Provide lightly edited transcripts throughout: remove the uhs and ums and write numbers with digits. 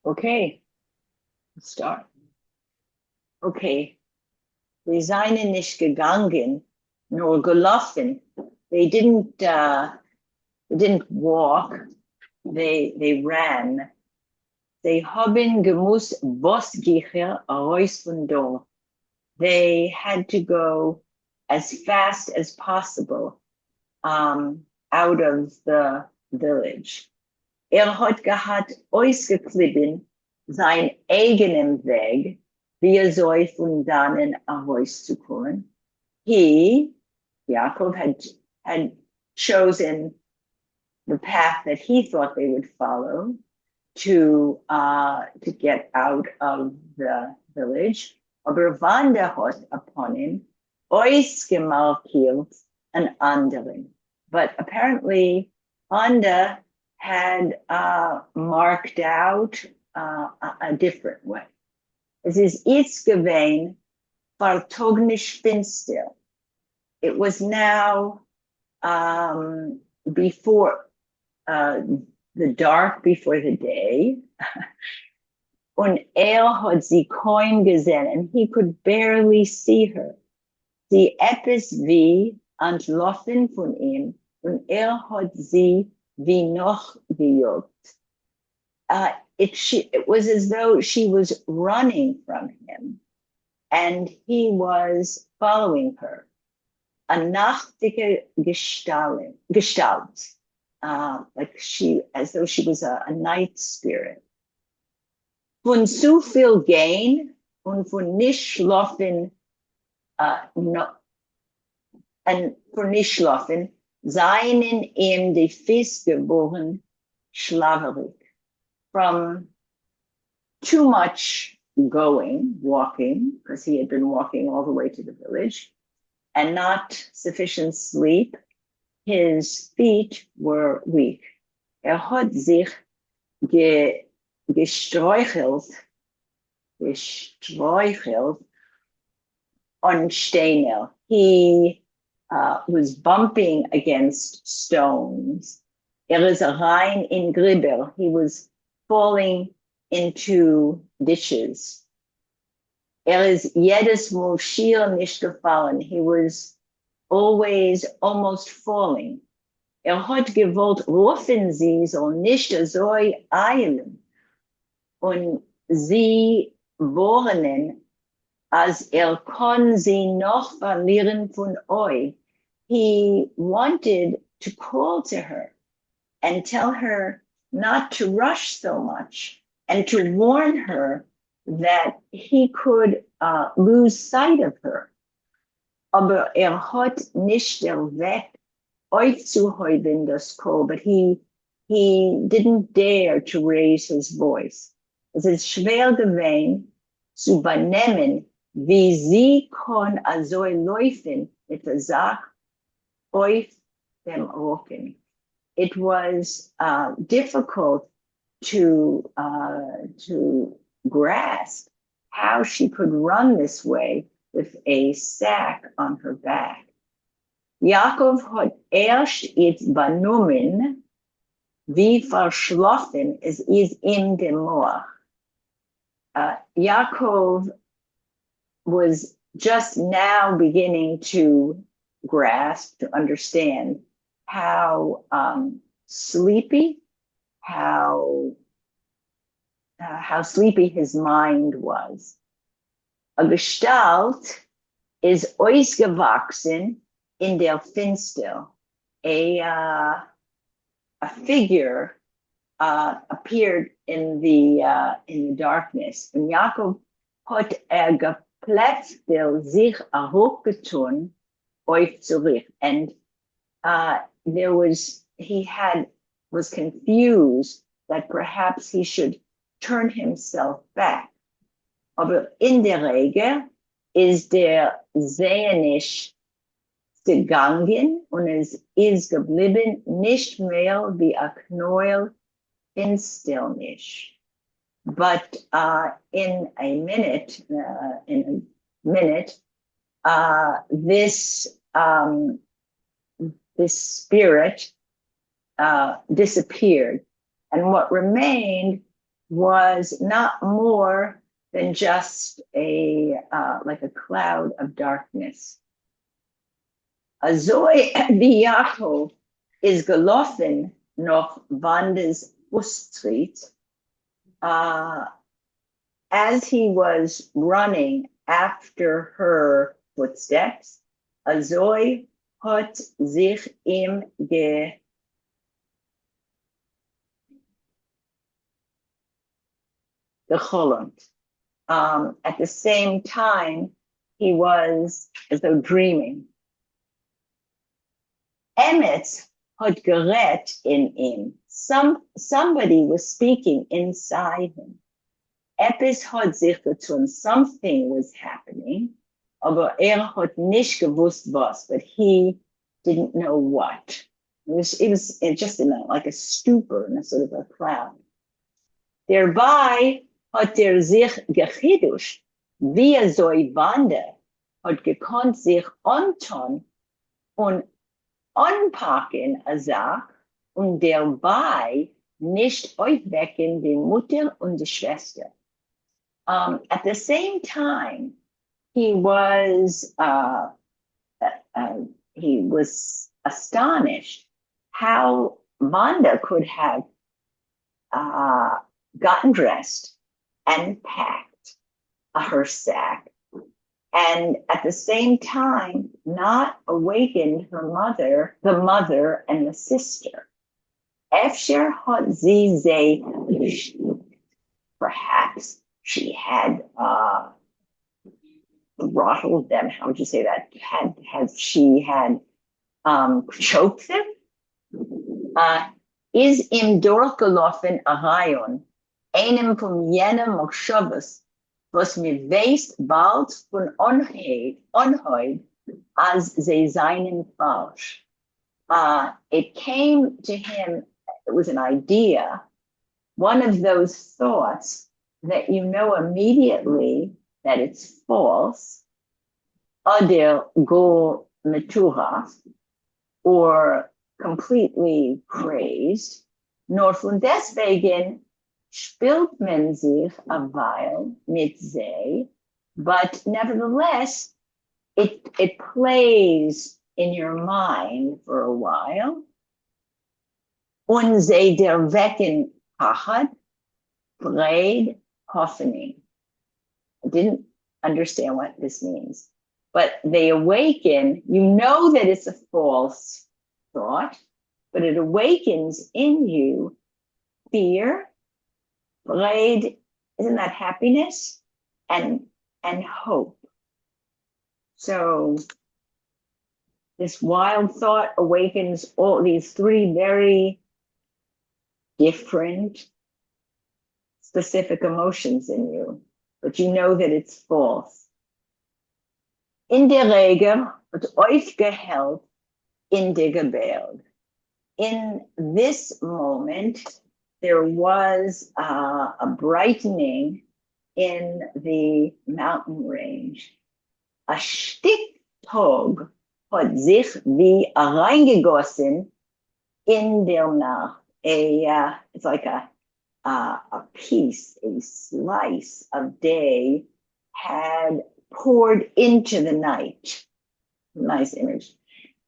Okay, let's start. Okay, wir seien nicht gegangen, nur gelaufen. They didn't walk. They ran. They haben gemusst bosgicher raus von dort. They had to go as fast as possible out of the village. Hat gehad ausgeklippen sein eigenem Weg, wie soll von dannen herauszukommen. He, Yaakov, had chosen the path that he thought they would follow to get out of the village. Aber Wanda hat upon him ausgemarkiert an anderen. But apparently, Wanda had marked out a different way. Es ist jetzt gewesen, vertognisch finster. It was now before the dark before the day. Und hat sie kaum gesehen, and he could barely see her. Sie etwas wie entlaufen von ihm, und hat sie wie noch gejuckt. It was as though she was running from him, and he was following her. A nachtige Gestalt, as though she was a night spirit. Von zu viel Gain und von nicht schlafen, and von nicht schlafen, seien ihm die Fissgeboren schlaverig. From too much walking, because he had been walking all the way to the village, and not sufficient sleep, his feet were weak. Hat sich gesträuchelt on Steiner. He was bumping against stones. Is rein in Gribber. He was falling into ditches. Is jedes Mal schier nicht gefallen. He was always almost falling. Hat gewollt rufen, sie soll nicht so eilen. Und sie warnen, als kann sie noch verlieren von euch. He wanted to call to her and tell her not to rush so much and to warn her that he could lose sight of her. Aber hat nicht der Weg aufzuheben das Kohl, but he didn't dare to raise his voice. Es ist schwer gewesen zu benennen, wie sie kann also laufen mit der Sache auf dem Rücken. It was difficult to grasp how she could run this way with a sack on her back. Yaakov hat erst jetzt benommen, wie verschlafen es ist in dem Moor. Yaakov was just now beginning to grasp, to understand how sleepy, how sleepy his mind was. A Gestalt is ausgewachsen in der Finster. A figure appeared in the darkness. And Jacob hat geplätzt sich hochgetun auf zurück. And was confused that perhaps he should turn himself back. Aber in der Regel ist der Sehnisch gegangen und es ist geblieben nicht mehr wie ein Knäuel Finsternis. But in a minute, this spirit disappeared, and what remained was not more than just like a cloud of darkness. Azoi Yaakov is gelaufen noch Wanda's Fußtritt, as he was running after her footsteps. Azoi hat sich ihm gecholont. At the same time, he was as though dreaming. Emet had gerät in him. Somebody was speaking inside him. Etwas hat sich getan. Something was happening. Aber hat nicht gewusst was, but he didn't know what. It was just in like a stupor, in a sort of a cloud. Thereby hat sich gechiduscht, wie soll Wanda hat gekonnt sich anton und anpacken a Sache und dabei nicht aufwecken die Mutter und die Schwester. At the same time, he was astonished how Wanda could have gotten dressed and packed her sack, and at the same time not awakened her mother, the mother and the sister. Efsher hat sie perhaps she had throttled them. How would you say that? She had choked them? Is im durchgelaufen a Rayon, einem von jener Machshavas, was mir weist bald von Unheil, als sie seinen falsch. It came to him, it was an idea, one of those thoughts that you know immediately that it's false, oder go meturach, or completely crazed, nur von deswegen spielt man sich a while mit sie, but nevertheless, it plays in your mind for a while. Und sie der Wecken pachat, breit, hoffening. I didn't understand what this means, but they awaken. You know that it's a false thought, but it awakens in you fear, breit, isn't that happiness, and hope. So this wild thought awakens all these three very different, specific emotions in you, but you know that it's false. In der Regel wird euch geheld in der Gebirge. In this moment, there was a brightening in the mountain range. A Sticktog hat sich wie reingegossen in der Nacht. It's like a piece, a slice of day had poured into the night. Nice image.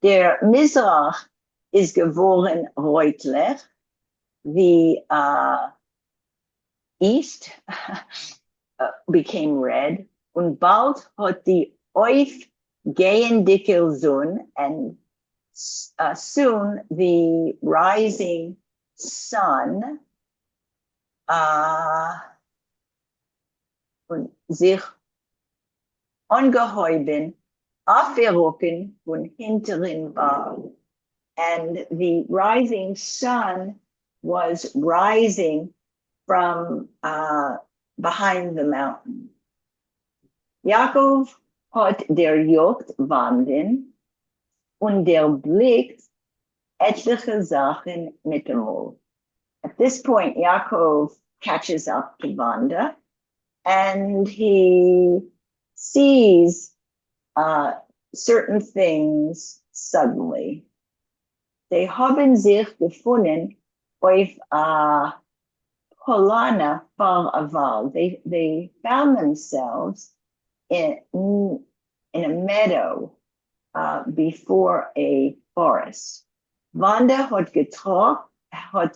Der Mizrach is geworden reutlich. The east became red. Und bald hat die aufgehende Sonne, and soon the rising sun sich angehäuben, aufgerocken von hinteren Berg. And the rising sun was rising from behind the mountain. Yaakov hat der Jocht wanden und der Blick etliche Sachen mit dem Mund. At this point, Yaakov catches up to Wanda, and he sees certain things suddenly. They haben sich gefunden auf a Polana far aval. They found themselves in a meadow before a forest. Wanda hat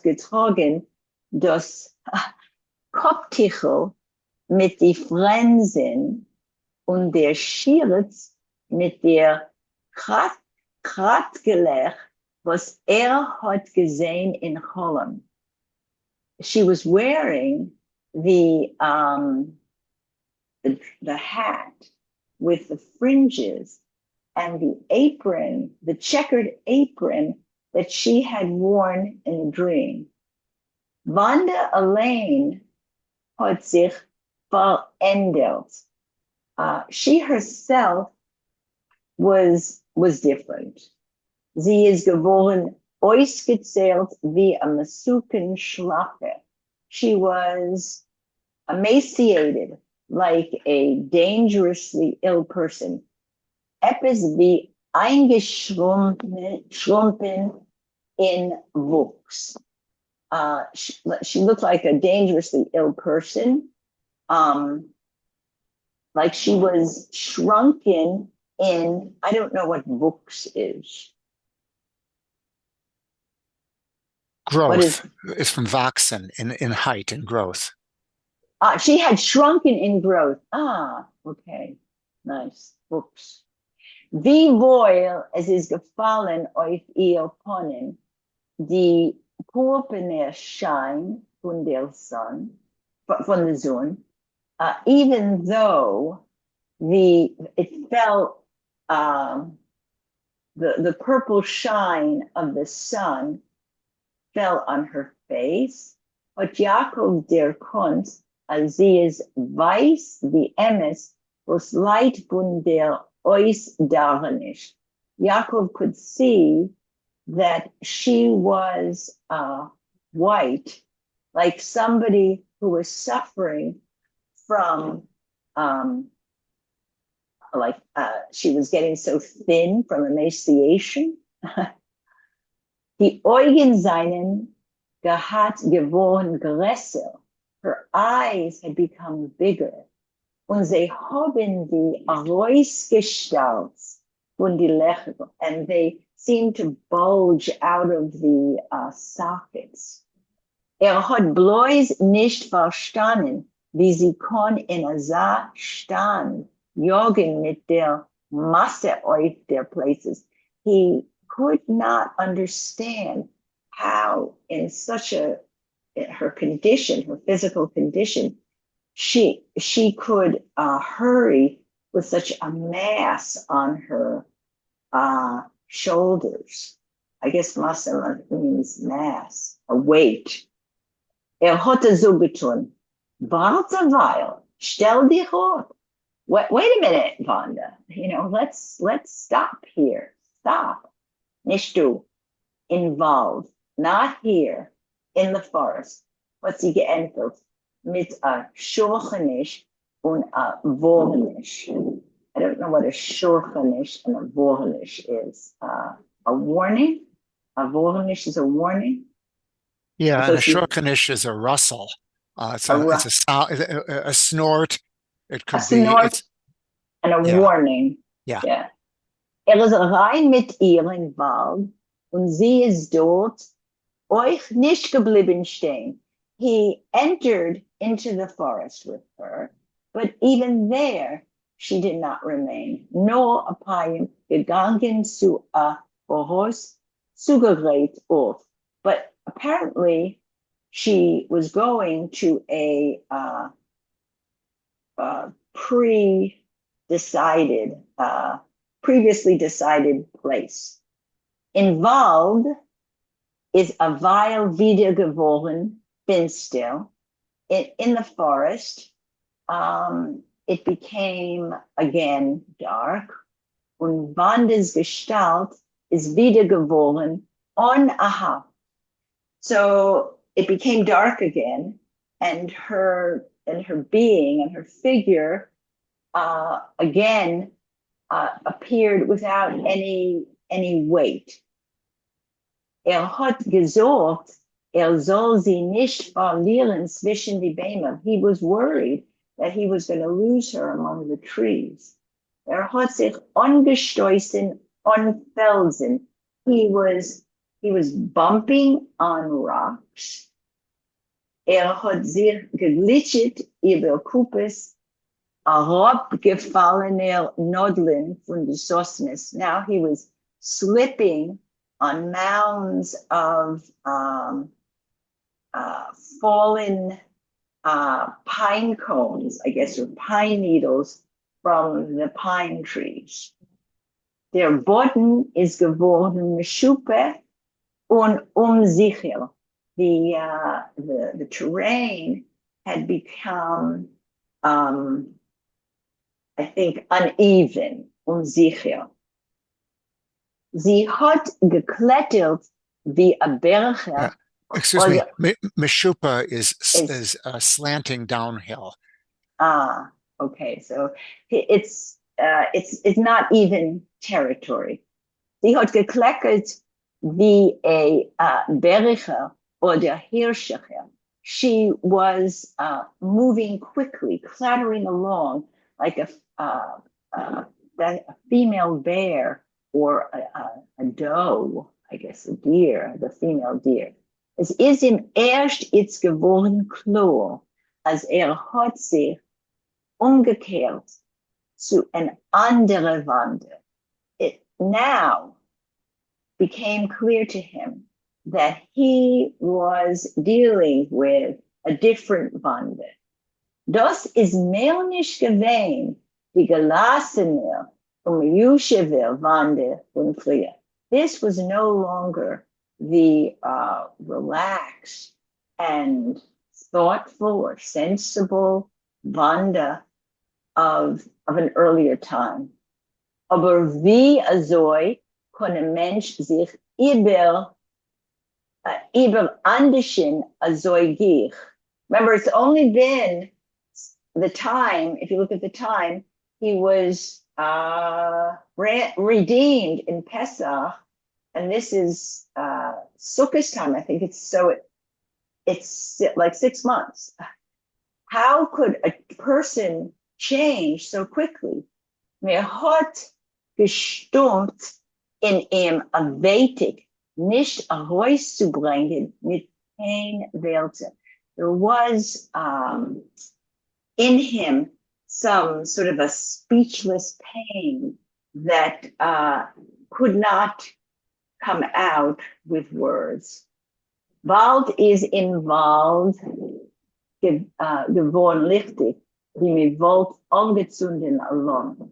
getragen das Kopftuch mit die Frenzen und der Schirz mit der Kratgelech, was hat gesehen in Holland. She was wearing the hat with the fringes and the apron, the checkered apron that she had worn in a dream. Wanda allein hat sich verändert. She herself was different. Sie ist geworden ausgezählt wie a Masukenschlappe. She was emaciated like a dangerously ill person. Etwas wie eingeschrumpfen in Wuchs. She looked like a dangerously ill person, like she was shrunken in, I don't know what Wuchs is. Growth is from wachsen, in height and growth. She had shrunken in growth. Okay. Nice. Wuchs. Wie wohl es ist gefallen auf ihr Ponnen, die purpurne Schein von der Sonne, von the sun, even though it felt the purple shine of the sun fell on her face, but Jakob der Kunst, als sie es weiß, wie Emes, was Leid von der Ois darin ist. Jakob could see that she was white, like somebody who was suffering from, she was getting so thin from emaciation. Die Augen seinen gehat geworden größer. Her eyes had become bigger. Und sie haben die Herausgestalt von die Lächeln, and they seemed to bulge out of the sockets. Hat bloß nicht verstanden, wie sie kon in a stand, jogen mit der Masse auf der places. He could not understand how in such her condition, her physical condition, she could hurry with such a mass on her shoulders. I guess massa means mass, a weight. Hatte so getan. Warte a while. Stell dich auf. Wait a minute, Wanda. Let's stop here. Stop. Nicht du. Involved. Not here. In the forest. Wat sie geändert. Mit a Schurchenisch und a Vornisch. I don't know what a Schurchenisch and a Vornisch is. A warning? A Vornisch is a warning? Yeah, and a Schurchenisch is a rustle. It's a sound, a snort. It could be. Snort and a warning. Yeah. Ist rein mit ihr in Wald und sie ist dort euch nicht geblieben stehen. He entered into the forest with her, but even there she did not remain. Nor apayim gegangen zu a Boros zugerät auf. But apparently she was going to a previously decided place. Involved is a weil wieder geworden, been still. In the forest, it became again dark. Und Wandas Gestalt is wieder geworden, unerhabt. So it became dark again, and her being and her figure again appeared without any weight. Hat gesorgt soll sie nicht verlieren zwischen die Bäume. He was worried that he was going to lose her among the trees. Hat sich angestoßen on Felsen. He was bumping on rocks. Hat sich geglitscht über Kuppes, herabgefallener Nodeln von der Sosnes. Now he was slipping on mounds of fallen pine cones, I guess, or pine needles from the pine trees. Der Boden ist geworden Meschuppe und unsicher. The terrain had become, I think, uneven, unsicher. Sie hat geklettert wie a Berger. Excuse me, Meshupa is slanting downhill. Okay, so it's not even territory. Sie hat geklettert wie a Berger oder Hirscher. She was moving quickly, clattering along like a female bear or a doe, I guess, a deer, the female deer. Es ist ihm erst jetzt geworden klar, als hat sich umgekehrt zu an andere Wande. It now became clear to him that he was dealing with a different Wande. Das ist mehr nicht gewesen, die gelassene Wande von früher. This was no longer the relaxed and thoughtful or sensible Wanda of an earlier time. Aber wie azoi kann ein Mensch sich über Anderschen azoi gich? Remember, it's only been the time, if you look at the time, he was redeemed in Pesach, and this is Sukkot time. I think it's like 6 months. How could a person change so quickly? Hat gestummt in ihm Wetig, nicht herauszubringen mit kein Welte. There was in him some sort of a speechless pain that could not come out with words. Wald is involved, geworden lichtig, wie mit Volt angezündet along.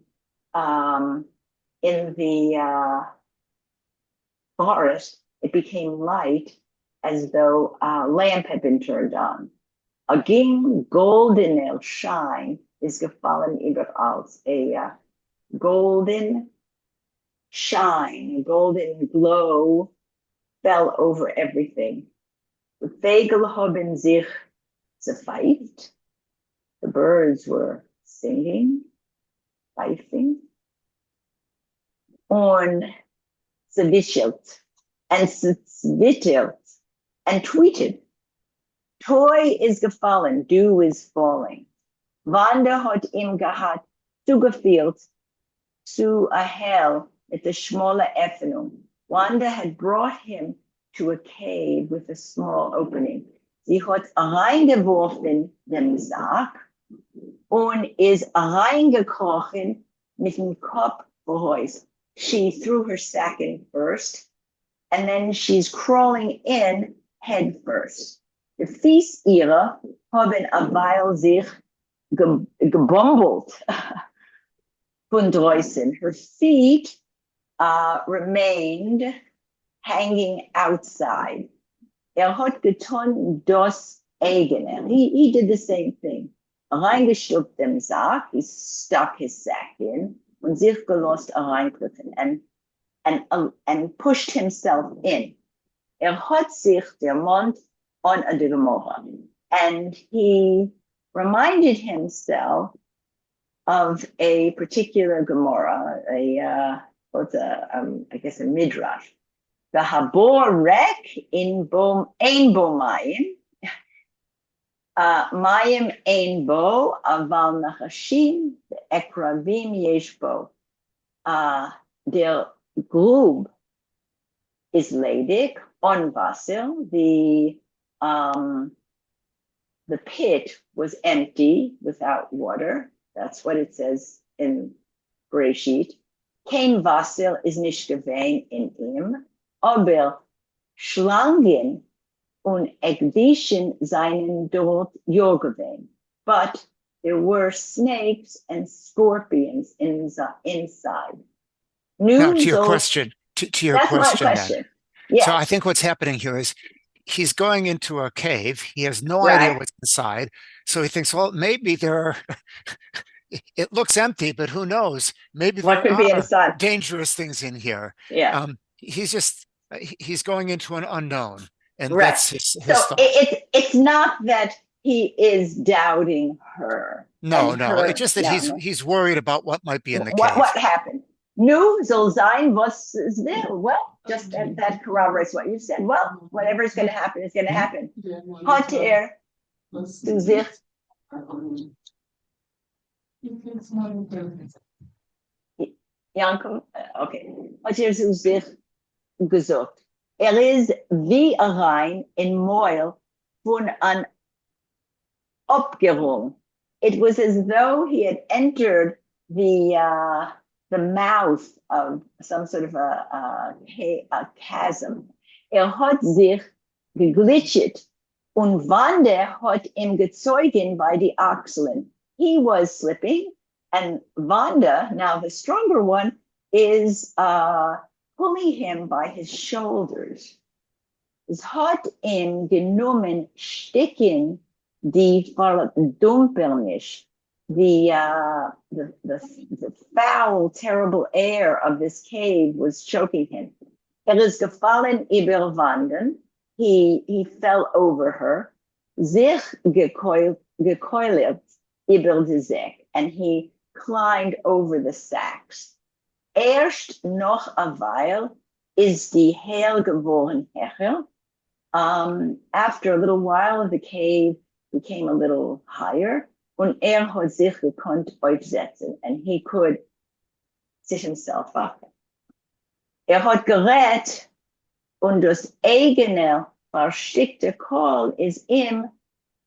In the forest, it became light as though a lamp had been turned on. A ging goldener shine is gefallen über alles. A golden shine, a golden glow fell over everything. The Vögel haben sich zerpfeift. The birds were singing, pfeifing. Und zwischelt and zwittert and tweeted. Toy is gefallen, dew is falling. Wanda hat ihm gehabt zugeführt zu a hell mit a schmale Öffnung. Wanda had brought him to a cave with a small opening. Sie hat reingeworfen den Sack und ist reingekrochen mit dem Kopf verhäust. She threw her sack in first, and then she's crawling in head first. The Fies ihrer haben a Weile sich gebombelt von draußen. Her feet remained hanging outside. Hat getan das eigene. He did the same thing. Reingestopft dem Sack, he stuck his sack in, und sich gelost reingriffen and pushed himself in. Hat sich der Mond on a Gomorrah, and he reminded himself of a particular Gomorrah, I guess a midrash, והבור ריק אין בו מים, מים אין בו, אבל נחשים ועקרבים יש בו. Der Grub is ledig on Wasser. The pit was empty without water. That's what it says in Bereshit. Kein Wasser is nicht gewesen in ihm, aber Schlangen und Ekdischen seien dort ja gewesen. But there were snakes and scorpions inside. Now, to your question, that's my question. Yes. So I think what's happening here is he's going into a cave. He has no idea what's inside. So he thinks, well, maybe there are, it looks empty, but who knows? Maybe what there could be inside? Dangerous things in here. Yeah. He's going into an unknown. And right. That's his so thought. It's not that he is doubting her. No. It's just that he's worried about what might be in the cave. What happened? Nu soll sein, was es will. Well, just that corroborates what you said. Well, whatever is going to happen is going to happen. Hat zu sich Janko, okay. Hat zu sich gesagt. Ist wie rein in Mäuel von an Abgerung. It was as though he had entered the mouth of some sort of a chasm. Hat sich geglitscht und Wanda hat ihm gezogen bei die Achseln. He was slipping, and Wanda, now the stronger one, is pulling him by his shoulders. Es hat ihm genommen Sticken, die verdunkelnisch. The foul, terrible air of this cave was choking him. Is gefallen über Wanden. He fell over her. Sich gekoilt über die Säck, and he climbed over the sacks. Erst noch a while is die hell geworden hecher. After a little while, the cave became a little higher. Und hat sich gekonnt aufsetzen, and he could sit himself up. Hat gerät, und das eigene verstickte Call ist ihm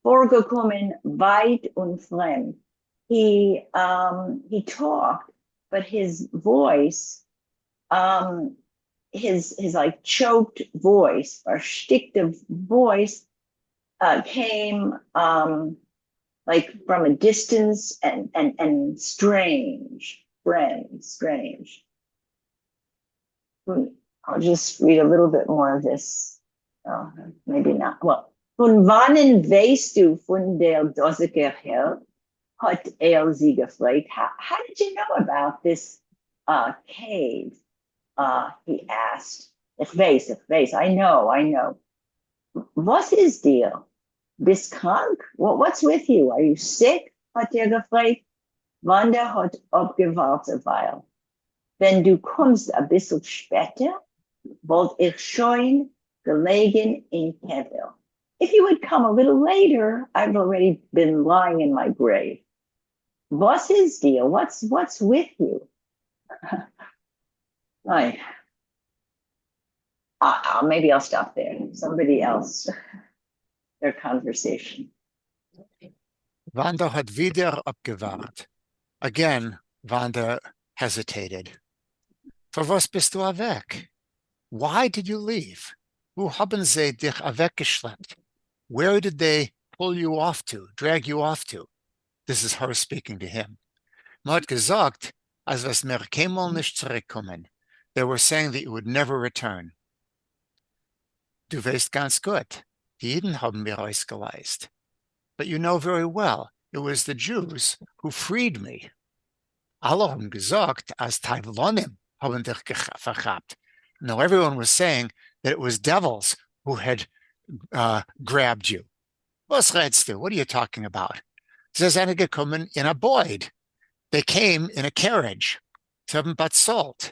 vorgekommen weit und fremd. He talked, but his voice, his like choked voice, verstickte voice, came like from a distance and strange. I'll just read a little bit more of this. Oh, maybe not. Well, von wannen weißt du von der Dosiker Herr? Hat sie gefragt. How did you know about this cave? He asked. Ich weiß. I know. Was ist dir? Bist krank? What's with you? Are you sick? Hat gefragt. Wanda hat abgewartet, weil wenn du kommst ein bisschen später, wollte ich schon gelegen in Kevel. If you would come a little later, I've already been lying in my grave. Was is deal? What's with you? Right. Maybe I'll stop there. Somebody else. Their conversation. Wanda hat wieder abgewahrt. Again, Wanda hesitated. Für was bist du weg? Why did you leave? Wo haben sie dich weggeschleppt? Where did they pull you off to, drag you off to? This is her speaking to him. Man hat gesagt, als was mir keinmal nicht zurückkommen. They were saying that you would never return. Du weißt ganz gut. Die Juden haben mir ausgeleist. But you know very well, it was the Jews who freed me. Alle haben gesagt, als Tailonim haben dich verhabt. No, everyone was saying that it was devils who had grabbed you. Was redest du? What are you talking about? Sie sind gekommen in a boyd. They came in a carriage. Sie haben bezahlt.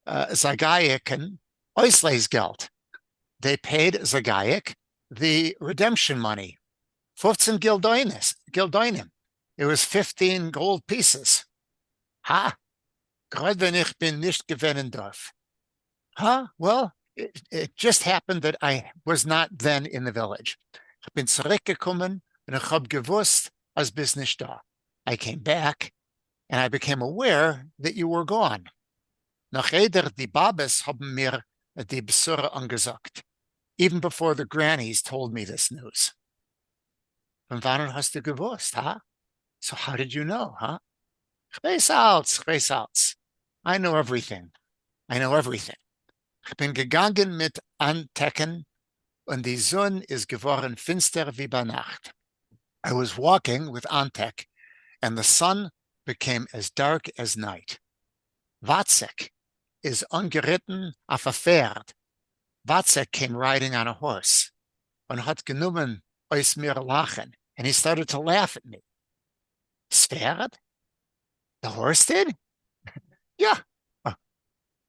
Zagayeken Geld. They paid Zagayik the redemption money. 15 Gildoinim. It was 15 gold pieces. Ha! Gerade wenn ich bin nicht gewinnen darf. Huh? Well, it just happened that I was not then in the village. Ich bin zurückgekommen und ich hab gewusst, als bist nicht da. I came back and I became aware that you were gone. Nach jeder die Babes haben mir die Besura angesagt. Even before the grannies told me this news. Von wann hast du gewusst, huh? So how did you know, huh? Space outs. I know everything. I know everything. Ich bin gegangen mit Antecken und die Sonne ist geworden finster wie bei Nacht. I was walking with Antek and the sun became as dark as night. Watzek is ungeritten auf a Pferd. Watzek came riding on a horse und hat genommen aus mir lachen, and he started to laugh at me. Pferd? The horse did? Yeah. Oh,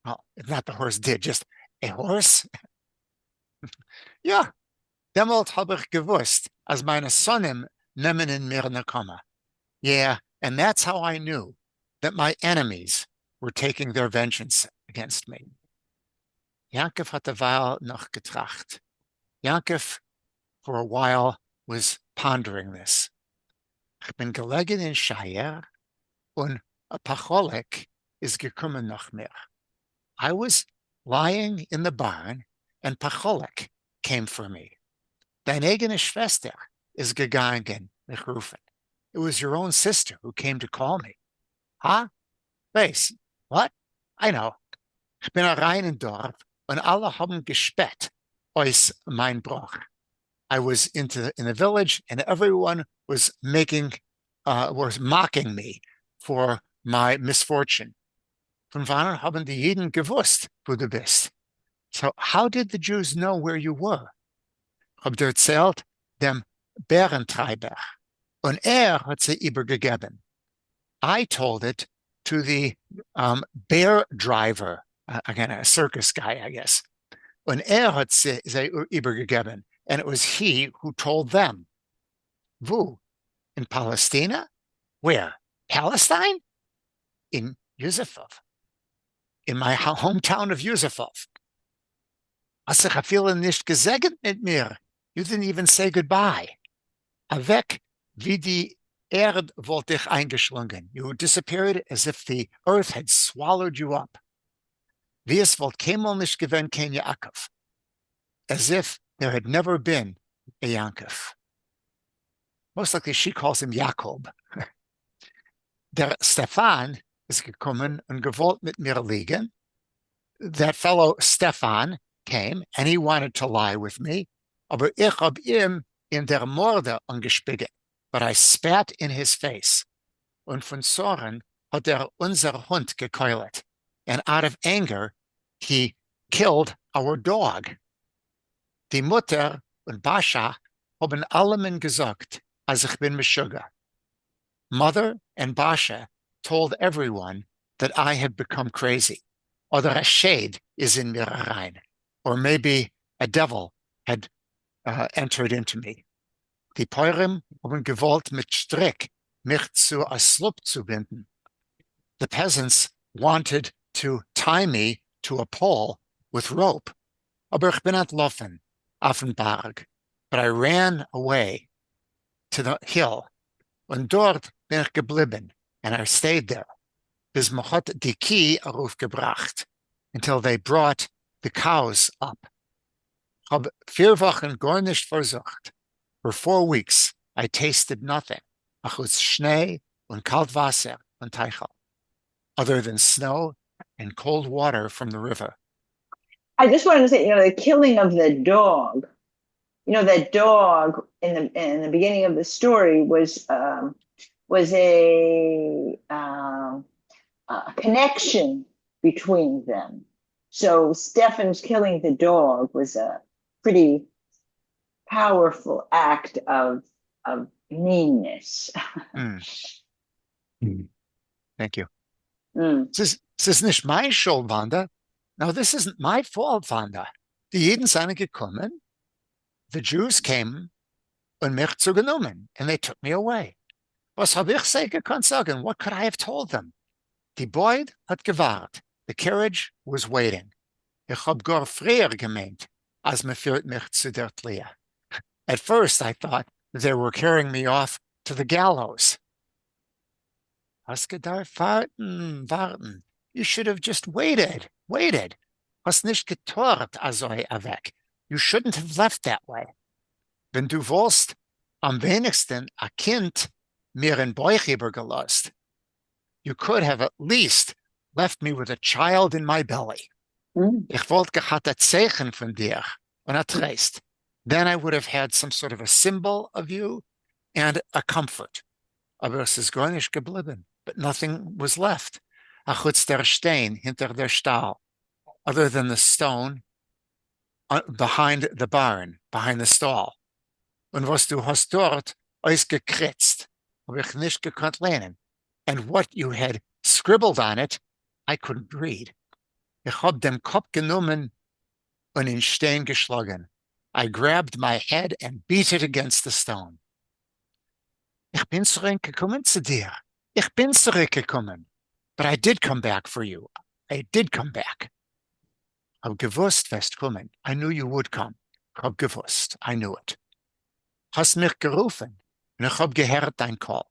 well, not the horse did, just a horse? Ja, demult hab ich gewusst, als meine Sonnen nehmen in mir nakoma. Yeah, and that's how I knew that my enemies were taking their vengeance against me. Yankov hat a while noch getracht. Yankov, for a while, was pondering this. Ich bin gelegen in Shire, und a Pacholik is gekommen nach mir. I was lying in the barn, and Pacholik came for me. Deine eigene Schwester is gegangen, mich rufen. It was your own sister who came to call me. Huh? Base, what? I know. Ich bin rein in Dorf und alle haben gespät aus mein Bruch. I was in the village and everyone was mocking me for my misfortune. Von wann haben die Juden gewusst, wo du bist? So how did the Jews know where you were? Hab dir erzählt dem Bärentreiber und hat sie übergegeben. I told it to the bear driver, again, a circus guy, I guess. Und hat sie übergegeben. And it was he who told them. Wo? In Palestina? Where? Palestine? In Yusufov. In my hometown of Yusufov. Hast du vielen nicht gesegnet mit mir? You didn't even say goodbye. Avec wie die Erd wollte dich eingeschlungen. You disappeared as if the earth had swallowed you up. Wie es wollt keinmal nicht gewinnt kein Yaakov. As if there had never been a Yaakov. Most likely she calls him Jakob. Der Stefan is gekommen und gewollt mit mir liegen. That fellow Stefan came and he wanted to lie with me. Aber ich hab ihm in der Morde angespiegelt. But I spat in his face. Und von Soren hat unser Hund gekeulet. And out of anger, he killed our dog. Die Mutter und Basha haben allemen gesagt, als ich bin Meshuggah. Mother and Basha told everyone that I had become crazy, or that a shade is in mir rein, or maybe a devil had entered into me. Die Peurim haben gewollt mit Strick mich zu a sloop zu binden. The peasants wanted to tie me to a pole with rope. Aber ich bin entlaufen auf den Berg. But I ran away to the hill. Und dort bin ich geblieben. And I stayed there. Bis man hat die Key aufgebracht. Until they brought the cows up. Ich habe 4 Wochen gar nicht versucht. For 4 weeks, I tasted nothing. Ach aus Schnee und Kaltwasser und Teichel. Other than snow and cold water from the river. I just wanted to say, the killing of the dog. That dog in the beginning of the story was a connection between them. So Stefan's killing the dog was a pretty powerful act of meanness. Thank you. Mm. Es ist nicht mein Schuld, Wanda. Now, this isn't my fault, Wanda. Die Jeden seien gekommen. The Jews came und mich zu genommen, and they took me away. Was habe ich sie gekonnt sagen? What could I have told them? Die Boyd hat gewahrt. The carriage was waiting. Ich hab gar früher gemeint, als me führt mich zu der Tlia. At first, I thought they were carrying me off to the gallows. Hast gedacht, warten. You should have just waited. Hast nicht getort, also weg. You shouldn't have left that way. Wenn du wollst, am wenigsten a Kind mir in Bauch übergelost. You could have at least left me with a child in my belly. Ich wollte gehabt a Zeichen von dir und a Trist. Then I would have had some sort of a symbol of you and a comfort. Aber es ist gar nicht geblieben. But nothing was left. A chutz der Stein hinter der Stahl, other than the stone behind the barn, behind the stall. Und was du hast dort ausgekritzt, habe ich nicht gekonnt lernen. And what you had scribbled on it, I couldn't read. Ich hab dem Kopf genommen und in Stein geschlagen. I grabbed my head and beat it against the stone. Ich bin zurückgekommen zu dir. Ich bin zurückgekommen. But I did come back for you. I did come back. Hab gewusst, wirst kommen. I knew you would come. Hab gewusst. I knew it. Hast mich gerufen und ich hab gehört dein Call.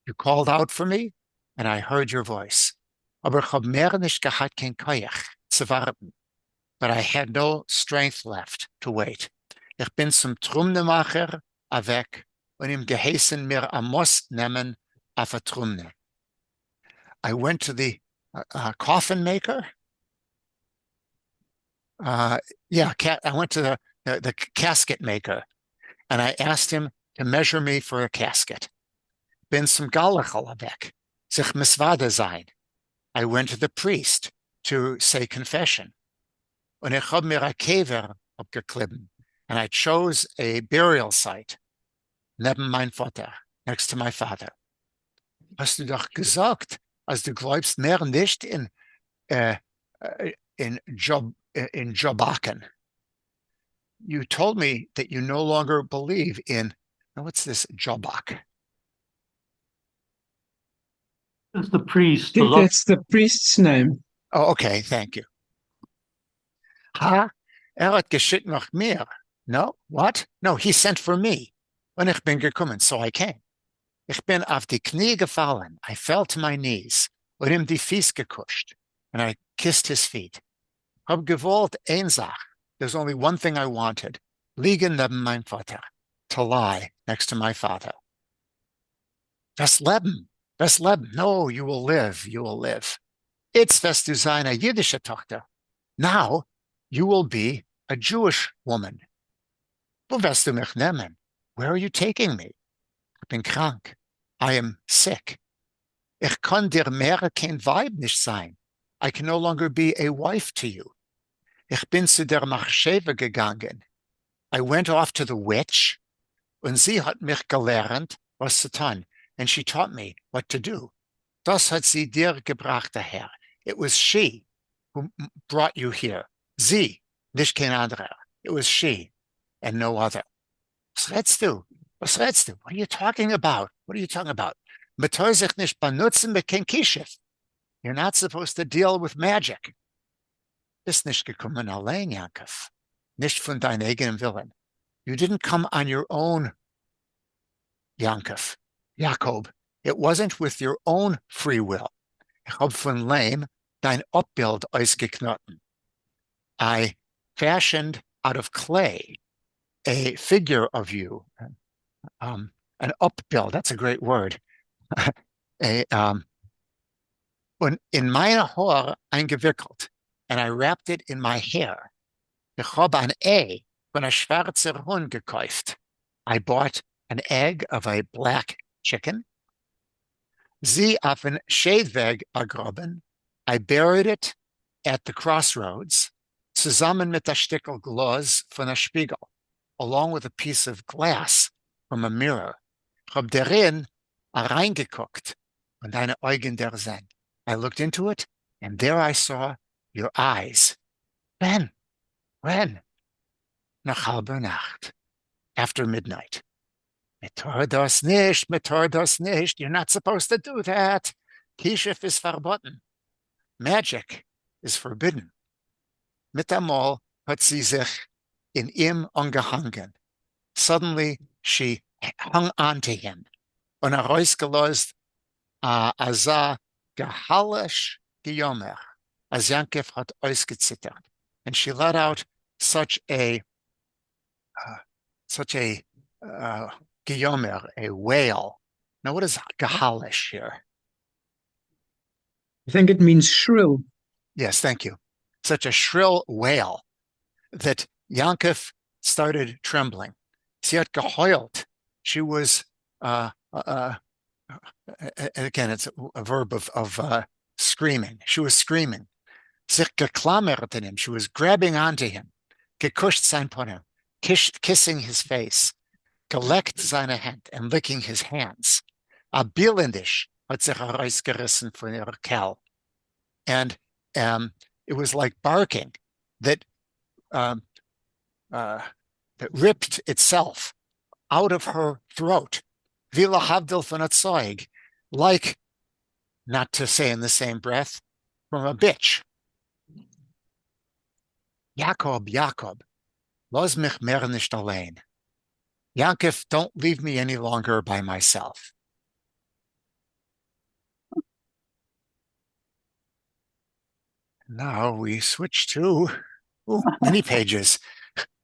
You called out for me and I heard your voice. Aber ich hab mehr nicht gehabt kein Koyach zu warten. But I had no strength left to wait. Ich bin zum Trumnemacher weg und ihm geheißen mir a Moss nehmen auf a Trumne. I went to the coffin maker. I went to the casket maker and I asked him to measure me for a casket. Bin zum Galachal weg, sich misvada sein. I went to the priest to say confession. Und ich hab mir a kever abgeklippen. And I chose a burial site neben mein Vater, next to my father. Hast du doch gesagt, als du glaubst mehr nicht in Jobaken. You told me that you no longer believe in, what's this Jobak? That's the priest. I think that's the priest's name. Oh, okay, thank you. Ha? Hat geschickt nach mir. No, what? No, he sent for me. Und ich bin gekommen, so I came. Ich bin auf die Knie gefallen. I fell to my knees. Und ihm die Fies gekuscht. And I kissed his feet. Hab gewollt ein Sach. There's only one thing I wanted. Liegen neben mein Vater. To lie next to my father. Das Leben. No, you will live. It's wirst du sein a jüdische Tochter. Now, you will be a Jewish woman. Wo wirst du mich nehmen? Where are you taking me? Ich bin krank. I am sick. Ich kann dir mehr kein Weib nicht sein. I can no longer be a wife to you. Ich bin zu der Machsheva gegangen. I went off to the witch, und sie hat mich gelernt, was zu tun. And she taught me what to do. Das hat sie dir gebracht, daher. It was she who brought you here. Sie, nicht kein anderer. It was she and no other. Was redst du? What are you talking about? Metoy sich nicht benutzen mit kein Kishif. You're not supposed to deal with magic. Bist nicht gekommen allein, Yaakov. Nicht von deinem eigenen Willen. You didn't come on your own, Jacob. It wasn't with your own free will. Ich hab von Lehm dein Abbild ausgeknoten. I fashioned out of clay a figure of you, an upbill. That's a great word. Und in meine Haar eingewickelt, and I wrapped it in my hair. Ich habe ein Ei von a schwarzer Hund gekauft. I bought an egg of a black chicken. Sie auf ein Schädweg begraben. I buried it at the crossroads, zusammen mit a Stickel Glas von a Spiegel, along with a piece of glass from a mirror. Ich hab darin reingeguckt und deine Augen der sind. I looked into it, and there I saw your eyes. When? When? Nach halber Nacht. After midnight. Metor das nicht, metor das nicht. You're not supposed to do that. Kishif is verboten. Magic is forbidden. Mit einmal hat sie sich in ihm angehangen. Suddenly, she hung on to him. Und herausgelöst Aza gehalish geyomer. As Yankov hat ausgezittert. And she let out such a geyomer, a wail. Now, what is gehalish here? I think it means shrill. Yes, thank you. Such a shrill wail that Yankov started trembling. Sie hat geheult. She was, again, it's a verb of screaming. She was screaming. Sich geklammert an him. She was grabbing onto him. Gekuscht sein Pony. Kissing his face. Geleckt seine Hand and licking his hands. Abilendisch hat sich herausgerissen von ihrer Kell. And it was like barking that ripped itself out of her throat. Vila havdil von a Zeug, like, not to say in the same breath, from a bitch. Jakob, Jakob, los mich mehr nicht allein. Yankov, don't leave me any longer by myself. Now we switch to many pages.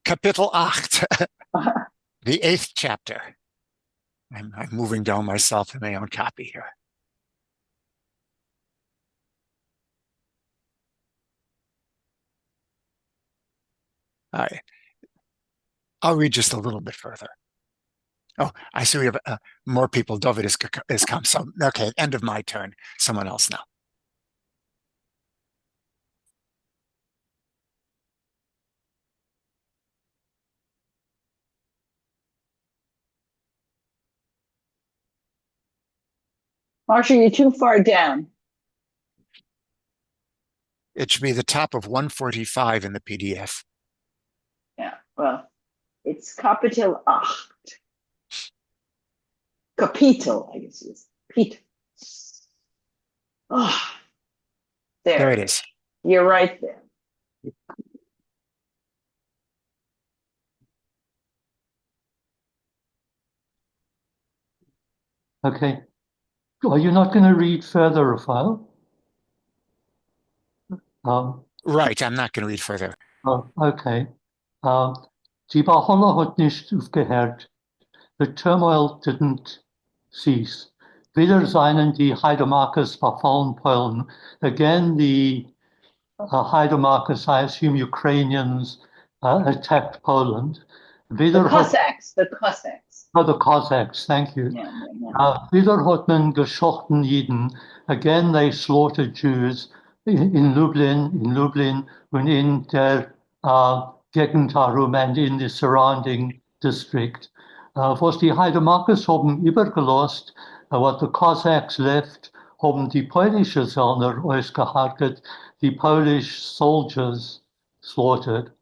Kapitel 8, the 8th chapter. I'm moving down myself in my own copy here. All right. I'll read just a little bit further. Oh, I see we have more people. David has come. So, okay, end of my turn. Someone else now. Marsha, you're too far down. It should be the top of 145 in the PDF. Yeah, well, it's Kapitel 8. Kapitel, I guess it is. Pete. Oh, There it is. You're right there. Okay. Are you not going to read further, Raphael? Right, I'm not going to read further. Oh, okay. Die Bahola hat nicht aufgehört. The turmoil didn't cease. Wieder seien die Heidemarkers verfallen Polen. Again, the Heidemarkers, I assume Ukrainians, attacked Poland. The Cossacks. Oh, the Cossacks, thank you. Yeah. Wieder hat man geschochten Jiden. Again, they slaughtered Jews in Lublin, and in der Gegend herum and in the surrounding district. Was die Heidemarkers haben übergelost, what the Cossacks left, haben die polnische Söldner ausgehartet, the Polish soldiers slaughtered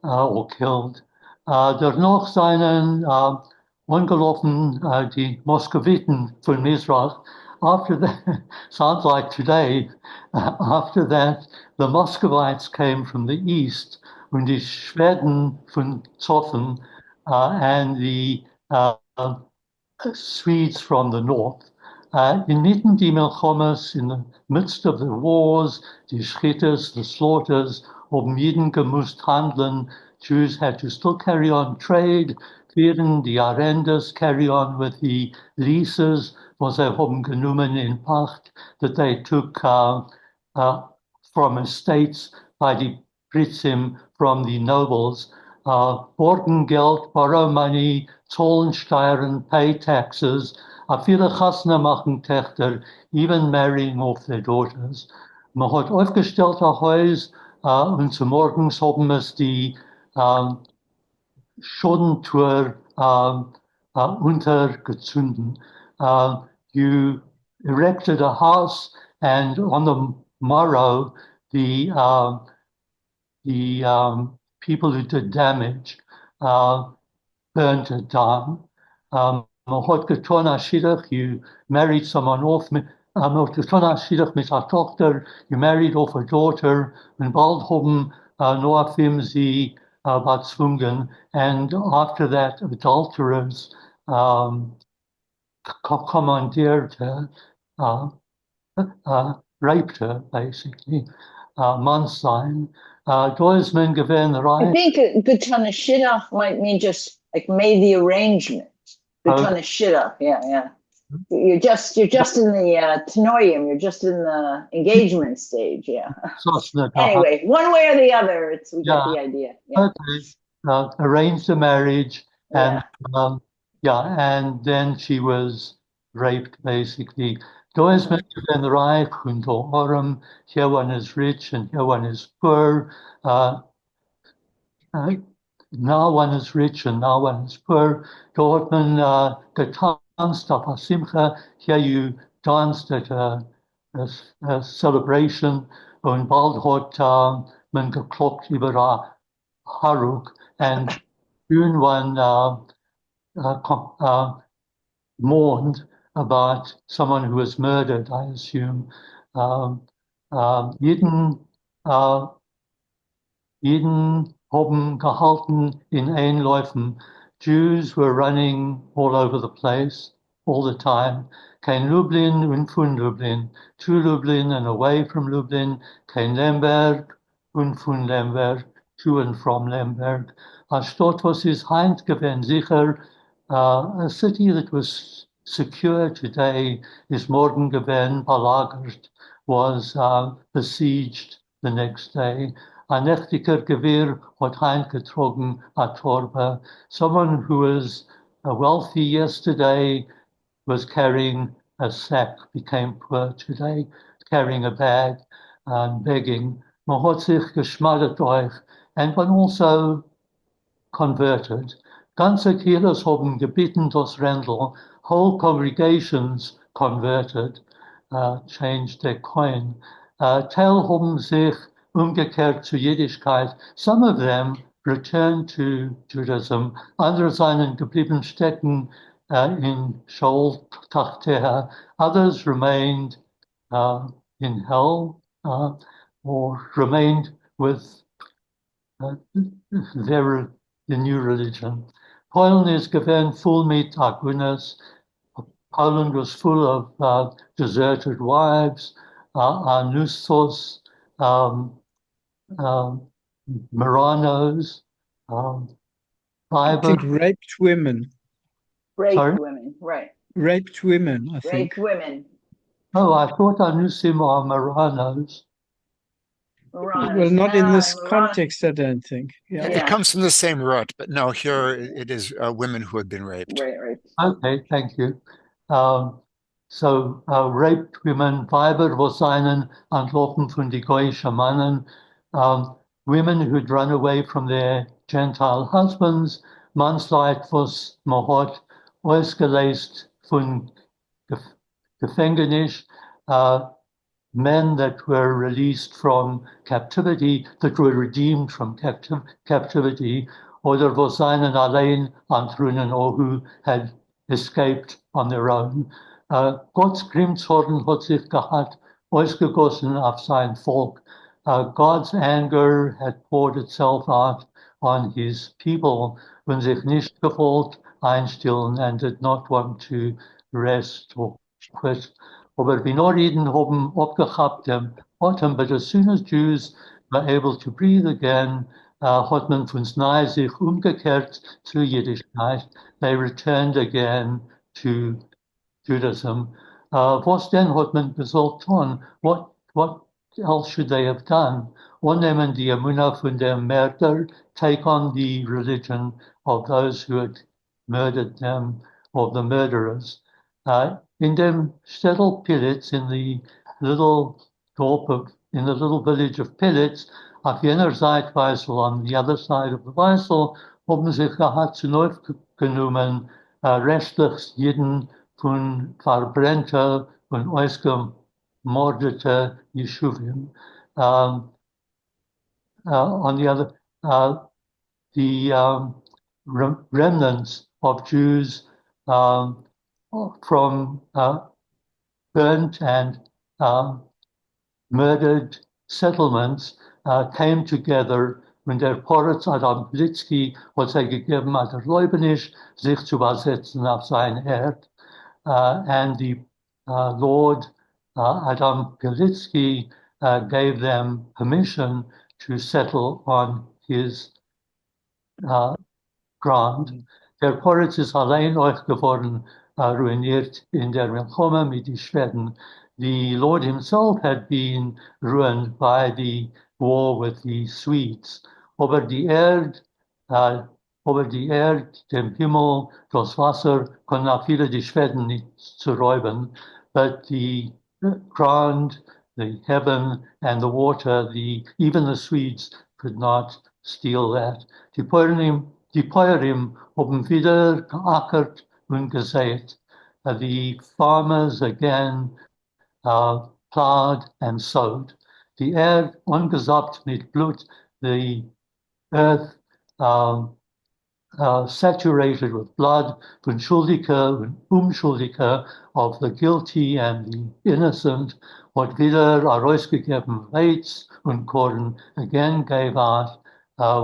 or killed. Danach seinen angelaufen die Moskowiten von Mizrach. After that, sounds like today, after that, the Muscovites came from the east, and the Schweden von Zoffen and the Swedes from the north. Inmitten die Milchomas, in the midst of the wars, die Schitters, the slaughters, haben jeden gemusst handeln. Jews had to still carry on trade, während die Arenders carry on with the leases, was they haben genommen in Pacht, that they took from estates by the Pritzim, from the nobles. Borgengeld, borrow money, zahlen Steuern, pay taxes. Viele Chasna machen Töchter, even marrying off their daughters. Man hat aufgestellt ein Haus und zum Morgens haben es die Schodentour untergezündet. You erected a house, and on the morrow, the people who did damage burnt it down. You married someone off, you married off a daughter, and bald haben Noah Fimsi bezwungen, and after that, adulterers commandeered her, raped her, basically. Manslaughter. Doisman given the right. I think Gutana Shidach might mean just like made the arrangement. Gutana Shidach, yeah. You're just in the tenoyim. You're just in the engagement stage, yeah. Anyway, one way or the other, we get the idea. Yeah. Okay. Arranged the marriage, and and then she was raped, basically. Dois Menschen reich und arm. Here one is rich and here one is poor. Now one is rich and now one is poor. Dort man getanzt auf a simcha. Here you danced at a celebration. Und bald hat man geklopft über a Haruk. And soon one mourned about someone who was murdered, I assume. Jeden haben gehalten in Einläufen. Jews were running all over the place, all the time. Kein Lublin und von Lublin. To Lublin and away from Lublin. Kein Lemberg und von Lemberg. To and from Lemberg. A Stadt was his Heint gewesen, sicher. A city that was secure today is morgen gewesen, belagert, was besieged the next day. A Knechtiker Gewirr hat heimgetrogen a Torbe. Someone who was wealthy yesterday was carrying a sack, became poor today, carrying a bag and begging. Man hat sich geschmadet euch, and one also converted. Ganze Kirches haben gebeten das Rendel, whole congregations converted, changed their coin. Teil haben sich umgekehrt zu Jiddischkeit. Some of them returned to Judaism. Andere seien geblieben stecken in Sheol Tachteha. Others remained in hell or remained with the new religion. Poland is given full meat agunas. Poland was full of deserted wives, Nussos, Maranos, I think raped women. Raped women, right. Raped women, I think. Raped women. Oh, I thought Anusim are Maranos. Well, not in this context, I don't think. Yeah. It comes from the same root, but no, here it is women who had been raped. Right. Okay, thank you. So raped women, Weiber, was seinen Antlopen von die goyische Mannen, women who'd run away from their Gentile husbands, Mansleit was Mahot, ausgelöst von Gefängnis, men that were released from captivity, that were redeemed from captivity, oder wo seinen allein antrunen or who had escaped on their own. Gods Grimzorn hat sich gehabt, ausgegossen auf sein Volk. God's anger had poured itself out on his people when sich nicht gewollt einstellen and did not want to rest or quit. Aber wir Noriden haben abgehabt dem Atem, but as soon as Jews were able to breathe again, hat man von nahe sich umgekehrt zu Jiddischkeit. They returned again to Judaism. Was denn hat man gesagt tun? What else should they have done? Annehmen die Emunah von dem Mörder, take on the religion of those who had murdered them, of the murderers. In dem Städtel Pilitz, in the little village of Pilitz, auf jener Seite Weissel, on the other side of the Weissel, haben sich gehabt zu neu genommen, rechtlich jeden von verbrennter und ausgemordeter Yeshuvim. on the other, the remnants of Jews from burnt and murdered settlements came together und der Poritz Adam Blitzky hat sich gegeben, hat Leubnisch sich zu übersetzen auf sein Erd. And the Lord Adam Pilitsky gave them permission to settle on his ground. Der Poritz ist allein euch geworden, ruiniert in der Milchome mit die Schweden. The Lord himself had been ruined by the war with the Swedes. Aber die Erde, dem Himmel, das Wasser, konnten auch viele die Schweden nicht zerräuben. But the ground, the heaven, and the water, even the Swedes could not steal that. Die Poerim haben wieder geackert und gesät. The farmers again plowed and sowed. Die Erde ungesaugt mit Blut, the earth saturated with blood, von Schuldige und Unschuldige, of the guilty and the innocent, hat wieder herausgegeben Weiz und Korn, again gave out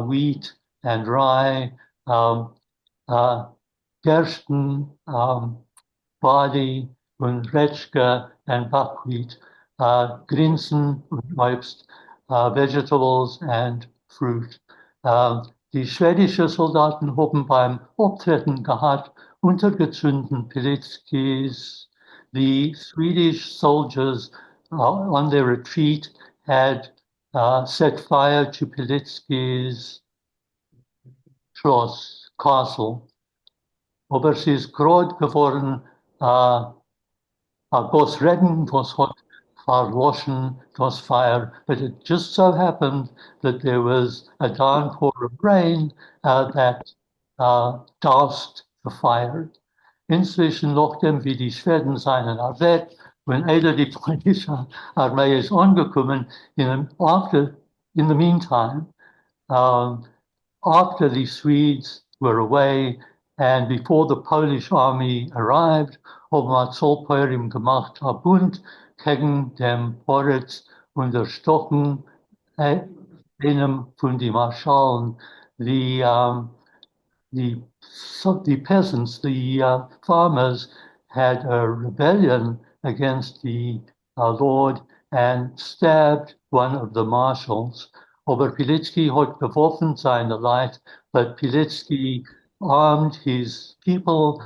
wheat and rye, Gersten, barley und Retschke and buckwheat, Grinsen und Obst, vegetables and fruit. Die schwedischen Soldaten haben beim Auftreten gehabt untergezündeten Pilitskis. The Swedish soldiers on their retreat had set fire to Pilitski's Schloss, castle. Aber sie ist gerade geworden, was retten, was hat verwaschen, das fire. But it just so happened that there was a downpour of rain that doused the fire. Inzwischen, nachdem wie die Schweden seinen erwähnt, wenn die polnische Armee ist angekommen, in the meantime, after the Swedes were away and before the Polish army arrived, haben wir Zollpoerim gemacht, Bund gegen den Poritz unterstochen, einem von den Marschallen, the peasants, the farmers had a rebellion against the Lord and stabbed one of the marshals. Aber Pilitsky hat geworfen seine Leid, but Pilitsky armed his people,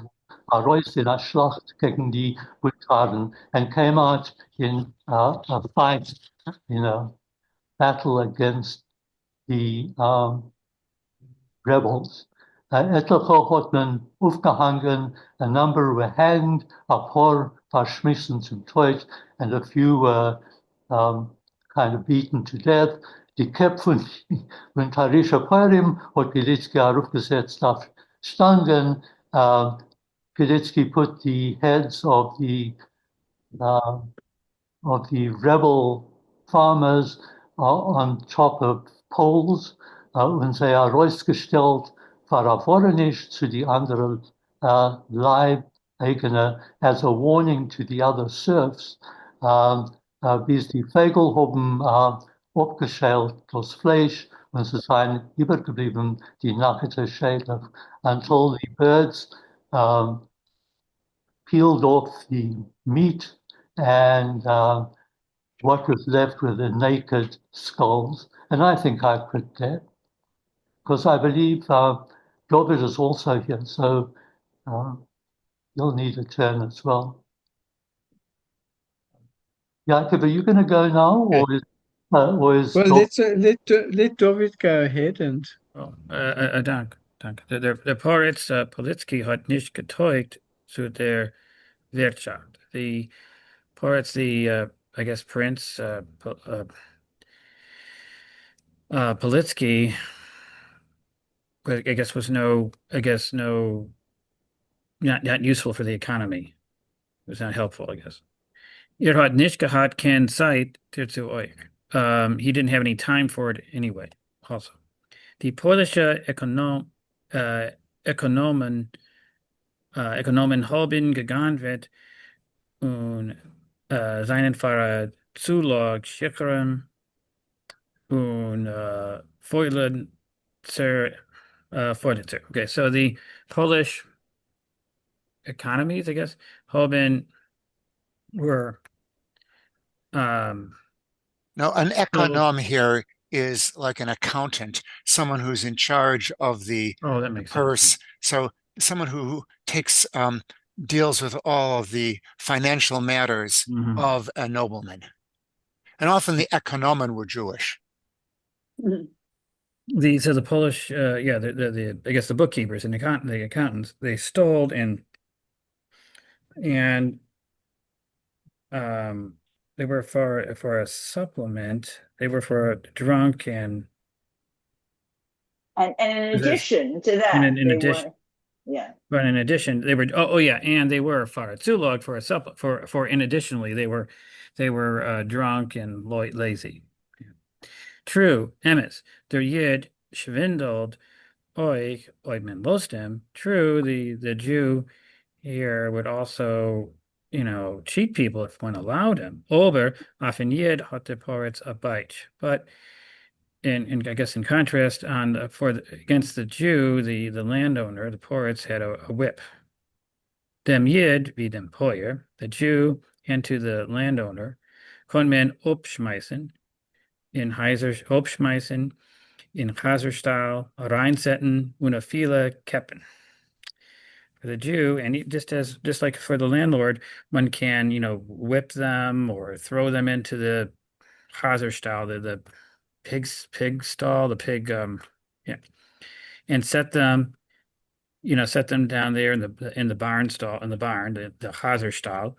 arose in a Schlacht gegen die Bulgaren, and came out in a fight, in a battle against the rebels. Etliche hat man aufgehangen, a number were hanged, a paar verschmissen zum Tod, and a few were kind of beaten to death. Die Köpfe von Tarisha Poerim hat Pilitsky aufgesetzt auf Stangen. Pilitsky put the heads of the rebel farmers on top of poles und sie herausgestellt, vervornisch zu die anderen Leibeigene as a warning to the other serfs. Bis die Vögel haben abgeschält das Fleisch und sie sind übergeblieben, die nackte Schädel, until the birds peeled off the meat and what was left were the naked skulls. And I think I could that, because I believe David is also here, so you'll need a turn as well. Jacob, are you going to go now, or is Well, let David go ahead and. Oh, dank. Der Poritz Politsky hat nicht getäugt zu der Wirtschaft. The Poritz, I guess Prince Politsky, I guess was not useful for the economy. It was not helpful, I guess. Hat nicht gehabt keine Zeit dazu euch. He didn't have any time for it anyway. also. Die polnische Ökonomen haben gehandelt und seinen Fahrer Zulog sichern und Feulen Furniture. Okay, so the Polish economies, I guess, were um Now, an so econom here is like an accountant, someone who's in charge of the oh, that makes sense. purse. So someone who takes deals with all of the financial matters Mhm. of a nobleman. And often the economen were Jewish. The Polish the I guess the bookkeepers and the accountants, they stole and they were for a supplement, they were for drunk and in Is this- addition to that, in they addition were, yeah. but in addition they were yeah, and they were for a Zulog for a for in additionally they were drunk and lazy. True, Emes, der Yid schwindelt euch man lost him. True, the Jew here would also, cheat people if one allowed him. Aber auf ein Yid hat der Poritz a bite. But I guess in contrast, against the Jew, the landowner, the Poritz had a whip. Dem Yid, wie dem Poyer, the Jew, and to the landowner, kon men opschmeißen, opschmeißen, in Chazerstahl, reinsetzen, und viele Keppen. For the Jew, and just like for the landlord, one can, whip them or throw them into the Chazerstahl, the pig stall, the pig, yeah, and set them down there in the barn stall, in the barn, the Chazerstall,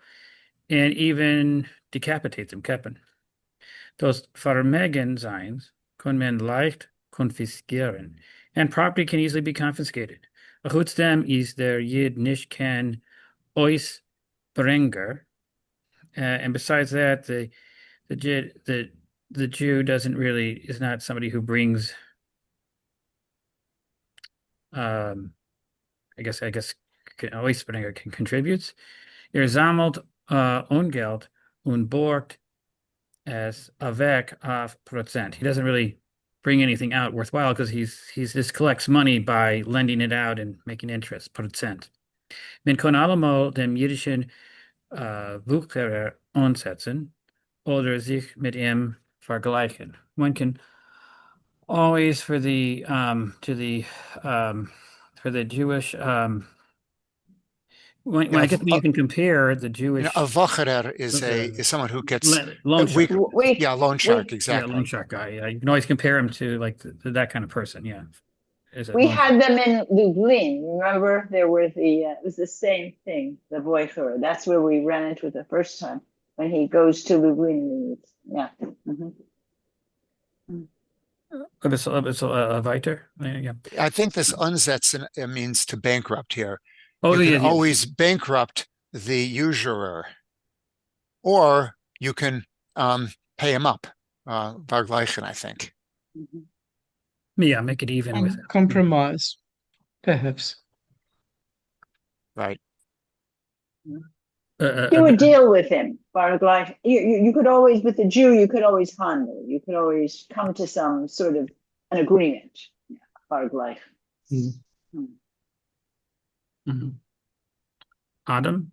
and even decapitate them, keppen. Those vermegen signs können men leicht konfiskieren, and property can easily be confiscated. Goed them is der Yid nicht can ois brenger, and besides that, the Jew is not somebody who brings, I guess ois brenger contributes. Sammelt Ungeld und borgt as avec of Prozent. He doesn't really bring anything out worthwhile because he's just collects money by lending it out and making interest, Prozent. Men kon allemaal dem jüdischen Wucherer ansetzen oder sich mit ihm vergleichen. One can always for the Jewish when I guess you can compare the Jewish A vocherer is someone who gets loan shark. loan shark, Yeah, exactly. loan shark guy. Yeah, you can always compare him to like that kind of person. Yeah, We had them in Lublin. Remember, there were it was the same thing, the Voifer. That's where we ran into it the first time when he goes to Lublin. Yeah. Mhm. It's a Viter. Yeah. I think this unsetzen means to bankrupt here. Oh, You yeah, can yeah. always bankrupt the usurer, or you can pay him up, vergleichen, I think. Mhm. Yeah, make it even with it. Compromise, perhaps. Right. Do a deal with him. Bargleich. You could always, with the Jew, you could always handle. You could always come to some sort of an agreement. Yeah, Bargleich. Mhm. Adam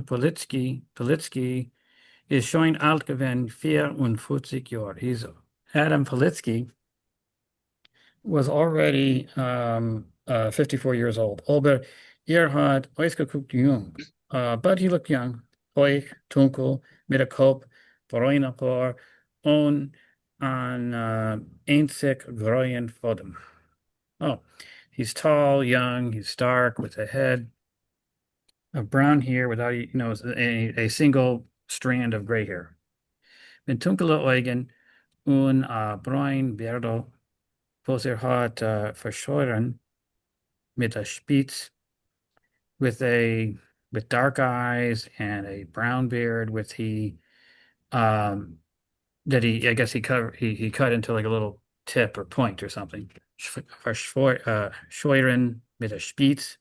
Politsky is schon alt gewesen, 44 Jahre. Adam Politsky was already 54 years old. Aber hat ausgeguckt jung. But he looked young. Euch, dunkel, mit a Kopf, bruine Haar und an einzig groen Fodem. Oh, he's tall, young, he's dark, with a head of brown hair without, a single strand of gray hair. Mit dunkle Augen und bruin Beardel, was hat verschoren mit a Spitz, with dark eyes and a brown beard, that he I guess he cut into like a little tip or point or something. Verscheuren mit der Spitz.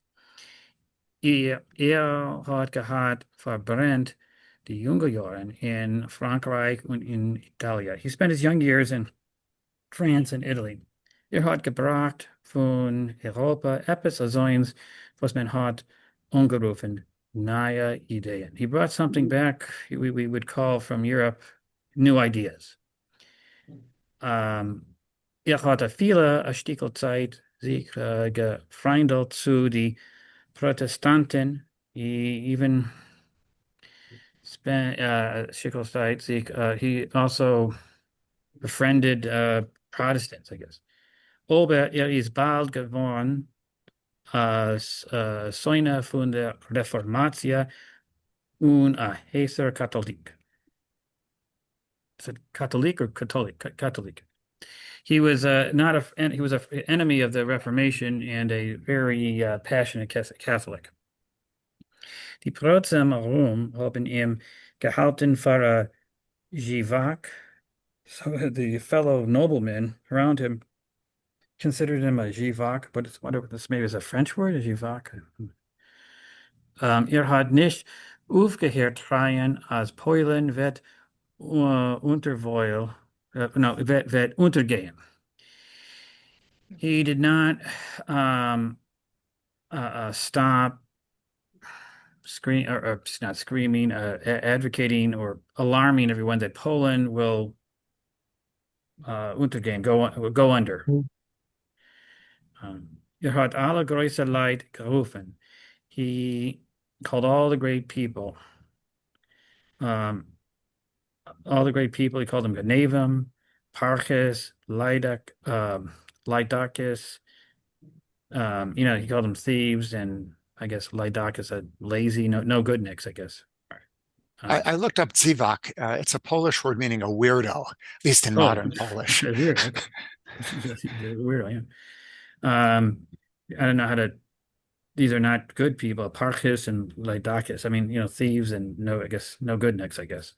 Hat gehad verbrennt die junge Jahren in Frankreich und in Italia. He spent his young years in France and Italy. Hat gebracht von Europa etwas was man hat angerufen, neue Ideen. He brought something back we would call from Europe new ideas. Hatte viele Stickelzeit sich gefreundet zu die Protestanten, even spent Stickelzeit sich, he also befriended Protestants, I guess. Aber ist bald geworden Söhne von der Reformatie und heißer Katholik. Is it Catholic or Catholic? Catholic. He was not a he was an enemy of the Reformation and a very passionate Catholic. Die Protem Rom haben ihm gehalten für Jivak. So the fellow noblemen around him considered him a Jivak, but it's whatever this maybe is a French word, a Jivak. Hat nicht aufgehört traien als Polen wird untergehen. He did not stop not screaming, advocating or alarming everyone that Poland will untergehen, go under. Hat alle große Leid gerufen. He called all the great people. All the great people, he called them Ganavim, Parchis, Lydakis. He called them thieves, and I guess Lydakis a lazy, no good nicks, I guess. I looked up Zivak. It's a Polish word meaning a weirdo, at least in modern Polish. Weirdo. Weirdo, yeah. I don't know how to. These are not good people. Parchis and Lydakis. I mean, thieves and no good nicks, I guess.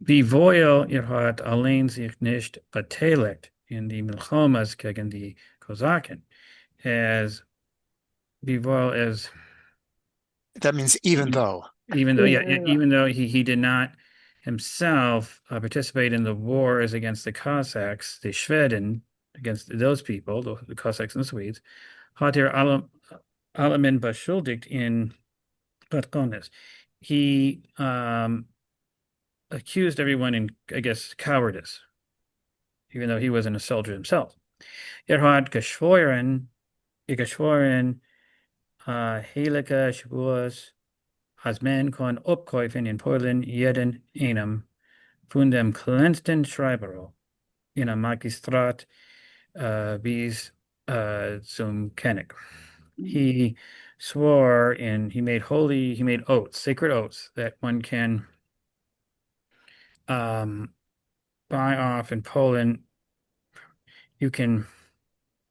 Wiewohl hat allein sich nicht beteiligt in die Milchomas gegen die Kosaken, as that means even though he did not himself participate in the wars against the Cossacks, the Schweden, against those people, the Cossacks and the Swedes, hat allemin beschuldigt in Ratkonis. He accused everyone in, I guess, cowardice, even though he wasn't a soldier himself. Hat geschworen, heilige Schwurs, als man kon opkäufen in Polen jeden einem von dem kleinsten Schreiber in einem Magistrat bis zum König. He swore and he made oaths, sacred oaths, that one can buy off in Poland. You can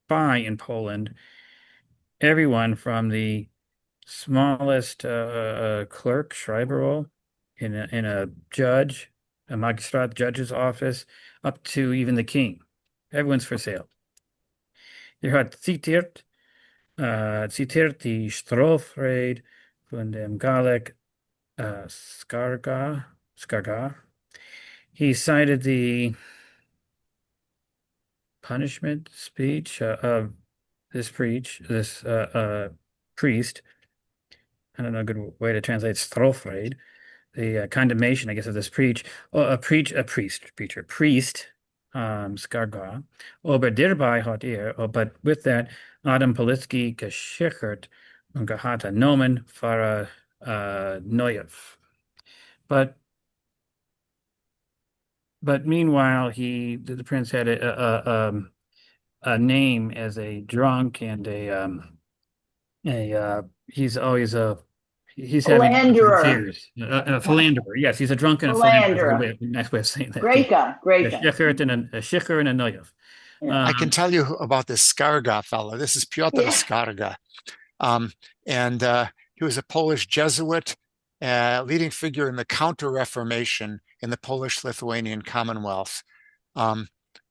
buy in Poland everyone from the smallest clerk, Schreiber, in a judge, a magistrat judge's office, up to even the king. Everyone's for sale. Hat zitiert die Strafrede von dem Galek Skarga. He cited the punishment speech of this priest. I don't know a good way to translate Strafrede, the condemnation, I guess, of this priest, Skarga. Aber dabei hat but with that, Adam Politsky geschichert und gehad Nomen für Neuef. But meanwhile, the prince had a name as a drunk and he's always he's having affairs. A philanderer. Yes, he's a drunk and a philanderer. Nice way of saying that. Great guy. A shicher and a noyev. I can tell you about this Skarga fellow. This is Piotr Skarga. And he was a Polish Jesuit, leading figure in the Counter-Reformation in the Polish-Lithuanian Commonwealth.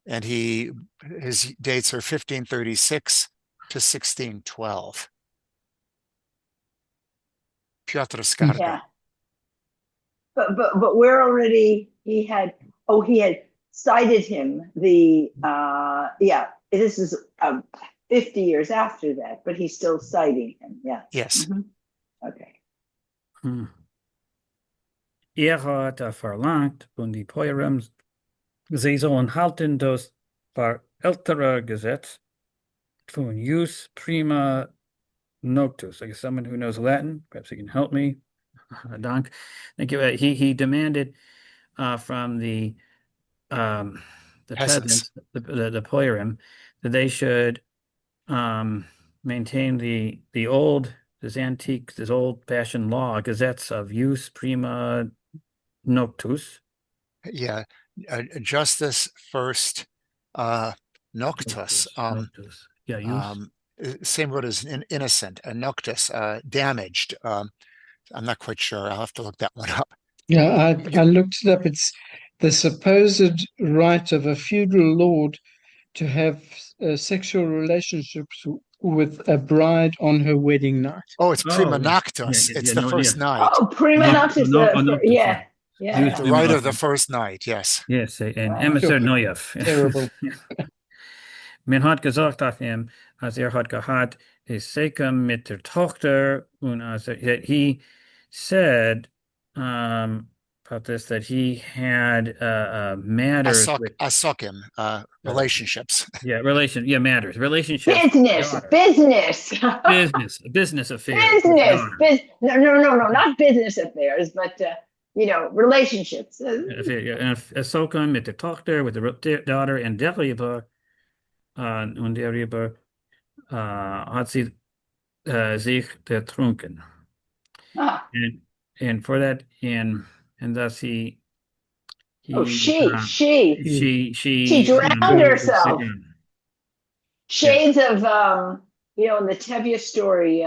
and his dates are 1536 to 1612. Piotr Skarga. Yeah. But we're already, he had cited him, this is 50 years after that, but he's still citing him. Yeah. Yes. Okay. Had verlangt von die Poirem, sie sollen halten das par ältere Gesetz von jus prima noctus. I guess someone who knows Latin, perhaps he can help me. Dank. Thank you. He demanded from the Peasants. peasants, the Poirem, that they should maintain the old, this old-fashioned law, gazettes of jus prima noctus. Yeah, justice first, noctus. Noctus. Yeah, use. Same word as innocent, noctus, damaged. I'm not quite sure. I'll have to look that one up. Yeah, I looked it up. It's the supposed right of a feudal lord to have sexual relationships with a bride on her wedding night. Oh, it's prima yeah. noctus. Yeah, it's the first night. Oh, prima noctus. Noctus, Yeah. The right of the first night, yes. Yes, and emissar Neuef. Terrible. Men hat gesagt auf ihm, als hat gehad, is Sekem mit der Tochter, und that he said about this, that he had matters with Asokim, relationships. Yeah, matters. Relationships. Business affairs. No, not business affairs, but relationships. Asokem mit der Tochter, with the daughter, and darüber, hat sie sich betrunken. And for that, and thus she drowned herself. Shades of in the Tevye story,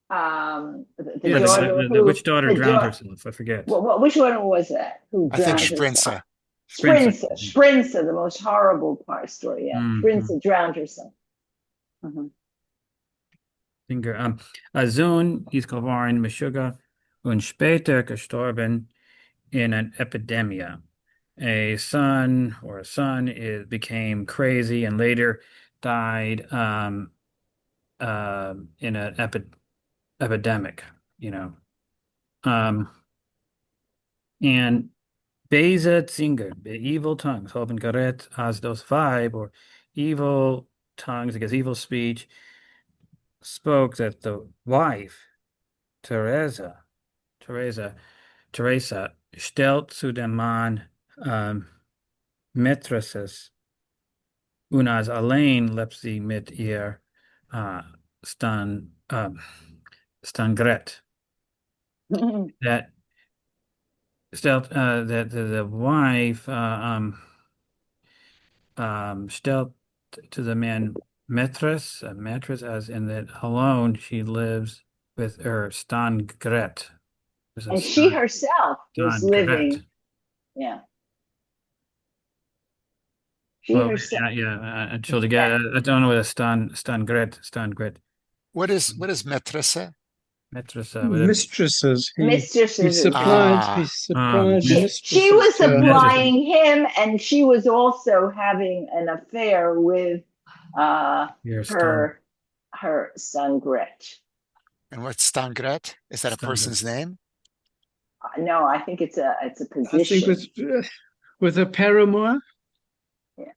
the witch daughter drowned herself. I forget. Which one was that? I think Sprinza. Sprinza, the most horrible story. Yeah, Sprinza drowned herself. Sohn ist geworden Meshuggah und später gestorben in an epidemia. A son became crazy and later died in an epidemic, and Beza Zinger, evil tongues, haben gerät as das Weib, or evil tongues, because evil speech, spoke that the wife, Teresa, stellt zu dem Mann Maitresses, und als allein lebt sie mit ihr Stangret. That stellt that the wife stellt to the man mattress as in that alone she lives with her Stangret. And she herself was living. Yeah. Herself. Until to get, I don't know what a Stangret. What is maîtresse? Mistresses. He supplied mistresses. She was supplying him, and she was also having an affair with her Stangret. And what's Stangret? Is that a person's name? No, I think it's a position. I think with a paramour. Yeah.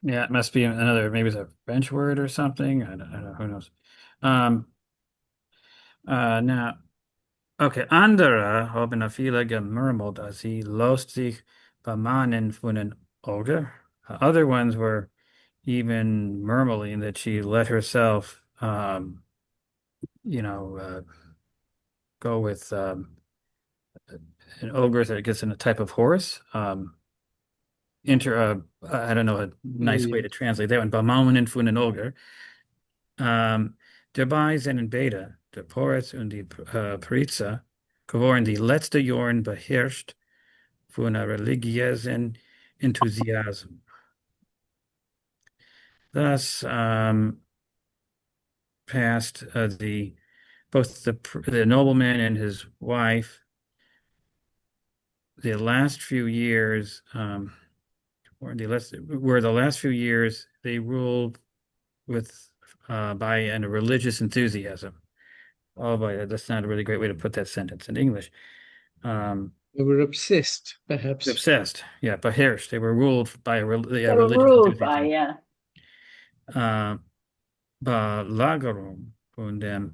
Yeah, it must be another. Maybe it's a French word or something. I don't know. Who knows? Now, okay. Andere haben viele gemurmelt, als sie lost sich bemannen von den Olga. Other ones were even murmuring that she let herself, go with an ogre that gets in a type of horse. I don't know a nice way to translate that one. Bemannen von den Olga. Dabei sind beide, der Poritz und die geworden die letzte Jahren beherrscht von einer religiösen enthusiasm. Thus, passed both the nobleman and his wife. The last few years, or the last few years they ruled with by a religious enthusiasm. Oh boy, that's not a really great way to put that sentence in English. They were obsessed, perhaps. Obsessed, yeah, beherrscht. They were ruled by They were religious ruled by, enthusiasm. yeah. Belagerung von dem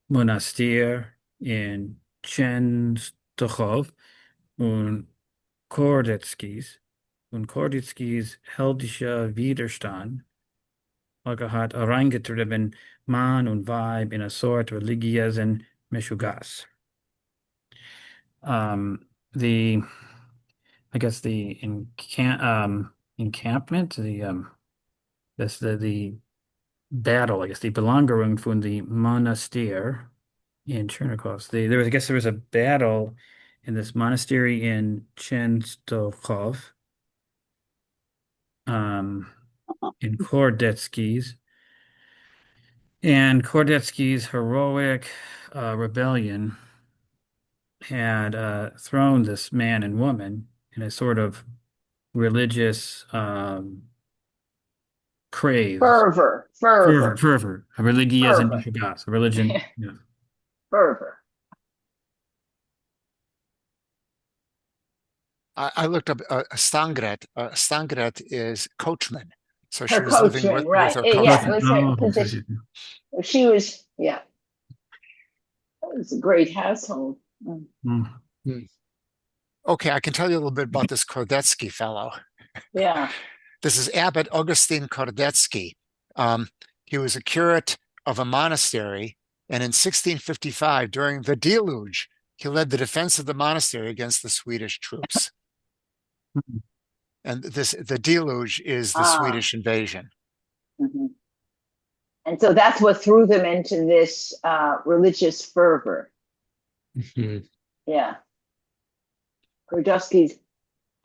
Monastier in Częstochow und Kordeckis heldischer Widerstand hat reingetrieben Mann und Weib in a sort religiösen Meshugas. I guess the encampment, that's the battle, I guess, the Belagerung von the Monastier in Chernihiv. I guess there was a battle in this monastery in Częstochow, in Kordetskis. And Kordetsky's heroic rebellion had thrown this man and woman in a sort of religious craze. Fervor. A religious and Fervor. a religion. Yeah. Fervor. I looked up Stangret. Stangret is coachman. So she Her was living coachman, with right. her Yeah, coachman. it was her position. She was, yeah. It was a great household. Okay, I can tell you a little bit about this Kordetsky fellow. Yeah. This is Abbot Augustine Kordetsky. He was a curate of a monastery, and in 1655, during the deluge, he led the defense of the monastery against the Swedish troops. And the deluge is the Swedish invasion. Mm-hmm. And so that's what threw them into this religious fervor. Mm-hmm. Yeah. Kordetsky's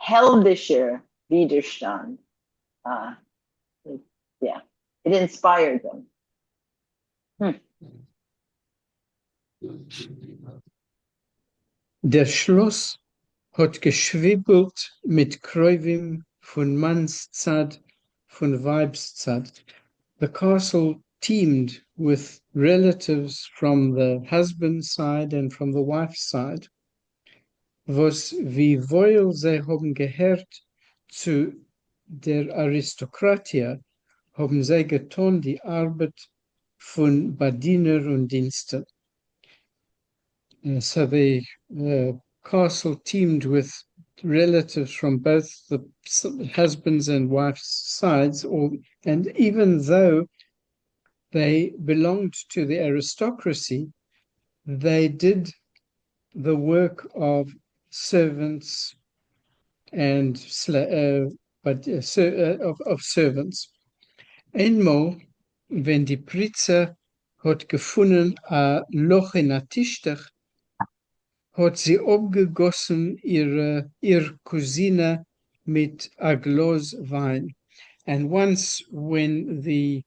heldischer Widerstand. Yeah, it inspired them. Der Schloss hat geschwibbelt mit Kräuvim von Mannszad, von Weibszad. The castle teemed with relatives from the husband's side and from the wife's side. Was wie wohl sie haben gehört zu der Aristokratie, haben sie getan die Arbeit von Badiner und Diensten. So the castle teemed with relatives from both the husbands and wives' sides, and even though they belonged to the aristocracy, they did the work of servants and of servants. Einmal, wenn die Pritze hat gefunden a Loch in a Tischtach, hat sie abgegossen ihr Cousine mit a Glas Wein. And once when the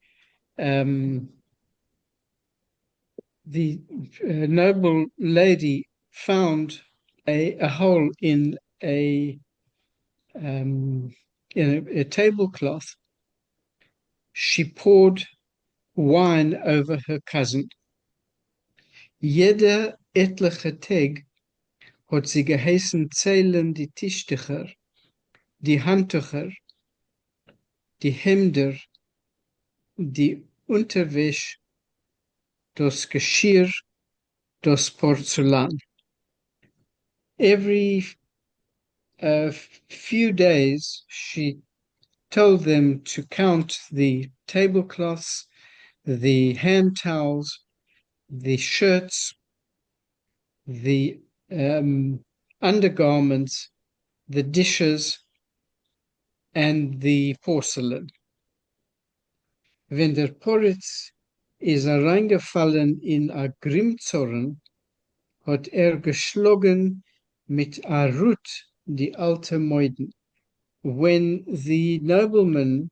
noble lady found a hole in a tablecloth, she poured wine over her cousin. Jeder etliche Tag hat sie geheißen zählen die Tischtücher, die Handtücher, die Hemder, die Unterwäsche, das Geschirr, das Porzellan. Every few days, she told them to count the tablecloths, the hand towels, the shirts, the undergarments, the dishes, and the porcelain. Wenn der Poritz is reingefallen in a Grimmzorn, hat geschlagen mit a Rut die alte Meuden. When the nobleman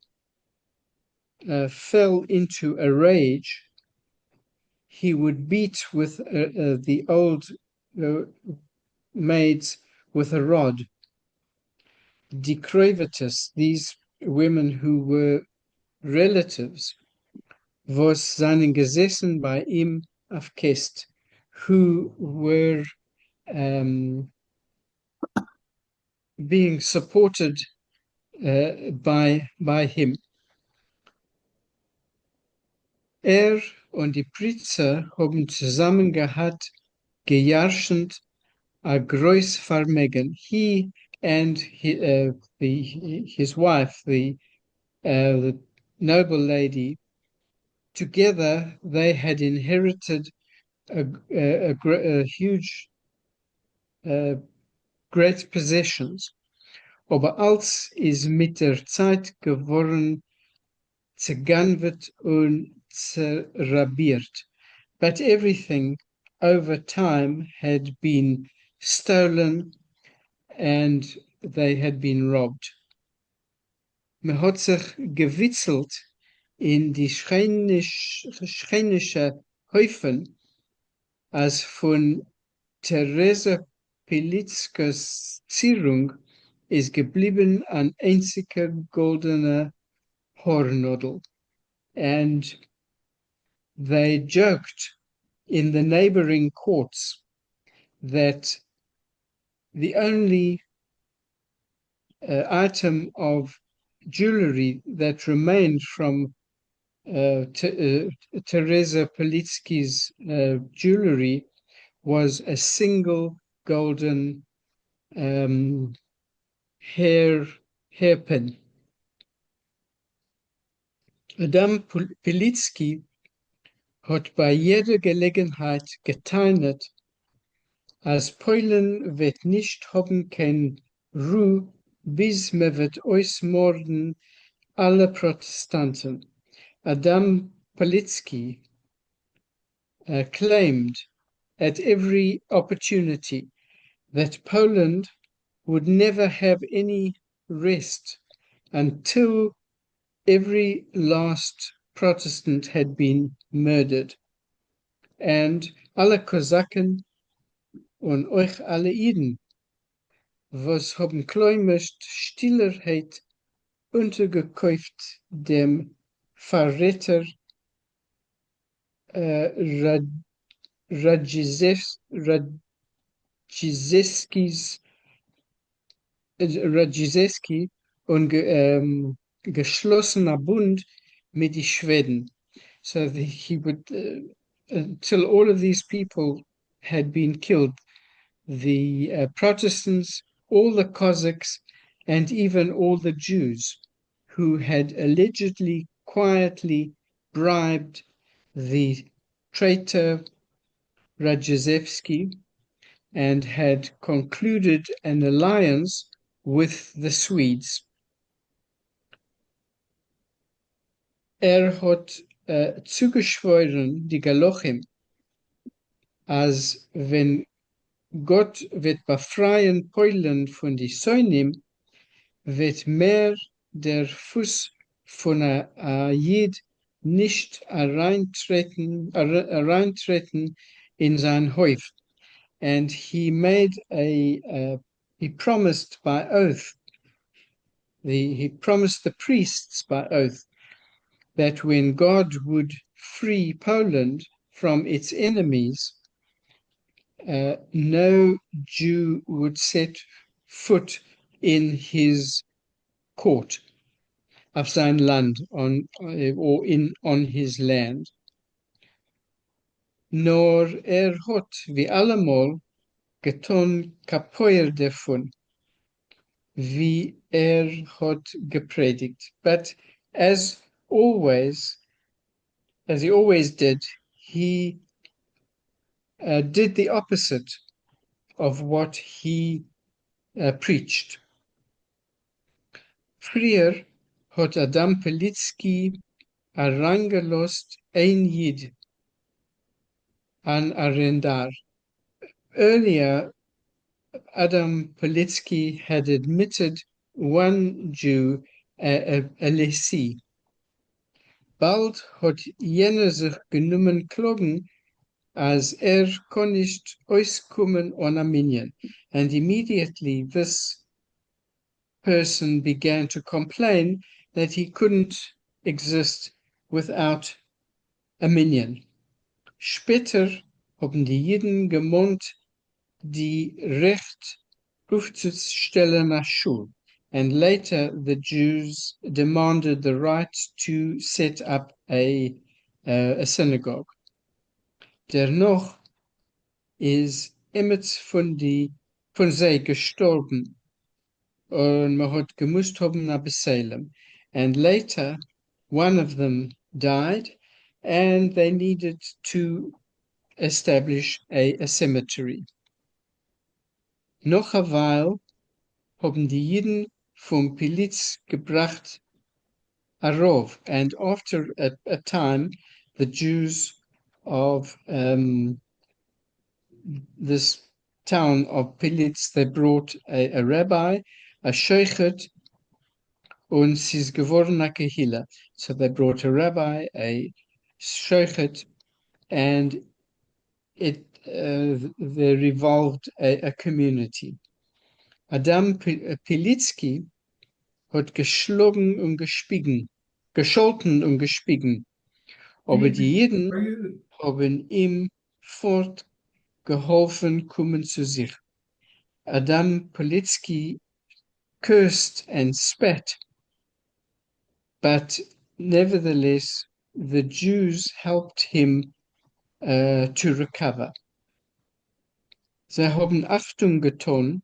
fell into a rage, he would beat with the old maids with a rod. Die Kräuvetes, these women who were relatives, was seinen gesessen bei ihm auf Kest, who were being supported by him. Und die Priester haben zusammen gehabt, gejarschend a groß Vermögen. He and his wife, the noble lady, together they had inherited a huge, great possessions. Aber als is mit der Zeit geworden, zerganwet und zerrabiert. But everything over time had been stolen and they had been robbed. Man hat sich gewitzelt in die schreinische Häufen, als von Therese Pilitzkes Zierung ist geblieben ein einziger goldener Hornodel. And they joked in the neighboring courts that the only item of jewelry that remained from Teresa Politsky's jewelry was a single golden hairpin. Madame Politsky hat bei jeder Gelegenheit geteilt, als Polen wird nicht haben kein Ruhe, bis man wird ausmorden alle Protestanten. Madame Politsky claimed at every opportunity that Poland would never have any rest until every last Protestant had been murdered. And alle Kosaken und euch alle Iden, was haben kleumest Stillerheit untergekauft dem Verräter Radziszewski und geschlossener Bund mit die Schweden. So he would, until all of these people had been killed, the Protestants, all the Cossacks, and even all the Jews who had allegedly quietly bribed the traitor Radziszewski and had concluded an alliance with the Swedes. Hat zugeschworen, die Galochim, als wenn Gott wird befreien Polen von die Säunim, wird mehr der Fuß von a Jid nicht hereintreten in sein Häuf. And he made he promised by oath, he promised the priests by oath that when God would free Poland from its enemies, no Jew would set foot in his court, auf sein Land, on his land. Nor hat wie allemal geton kapoer davon, wie hat gepredigt. But as he always did, he did the opposite of what he preached. Früher hat Adam Pelitsky herangelost ein Jid an Arendar. Earlier, Adam Politsky had admitted one Jew a lessee. Bald hat jener sich genommen klagen, as kon nicht auskommen on a minion. And immediately this person began to complain that he couldn't exist without a minion. Später haben die Jiden gemeint, die Recht aufzustellen nach Schul. And later the Jews demanded the right to set up a synagogue. Dennoch is Emmet von sie gestorben und man hat gemusst haben nach Salem. And later one of them died and they needed to establish a cemetery. Noch a while haben die Jiden vom Pilitz gebracht a rov, and after a time the Jews of this town of Pilitz, they brought a rabbi, a sheikhet, und sie ist geworden a kehila. So they brought a rabbi, a sheikhet, and they revolved a community. Adam Pilitsky hat geschlagen und gescholten und gespiegen. Aber die Jiden haben ihm fortgeholfen kommen zu sich. Adam Politsky cursed and spat, but nevertheless the Jews helped him to recover. Sie haben Achtung getan,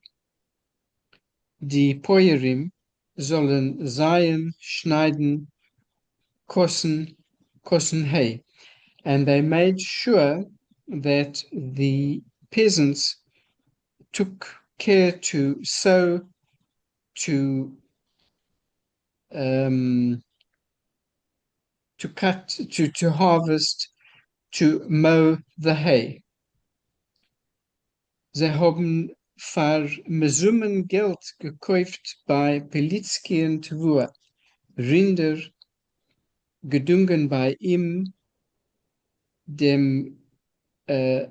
die Poerim sollen säen, schneiden, kossen hay. And they made sure that the peasants took care to sow, to cut, to harvest, to mow the hay. Sie haben für Mesummen Geld gekauft bei Pelitsky und Tvua, Rinder, gedungen bei ihm, dem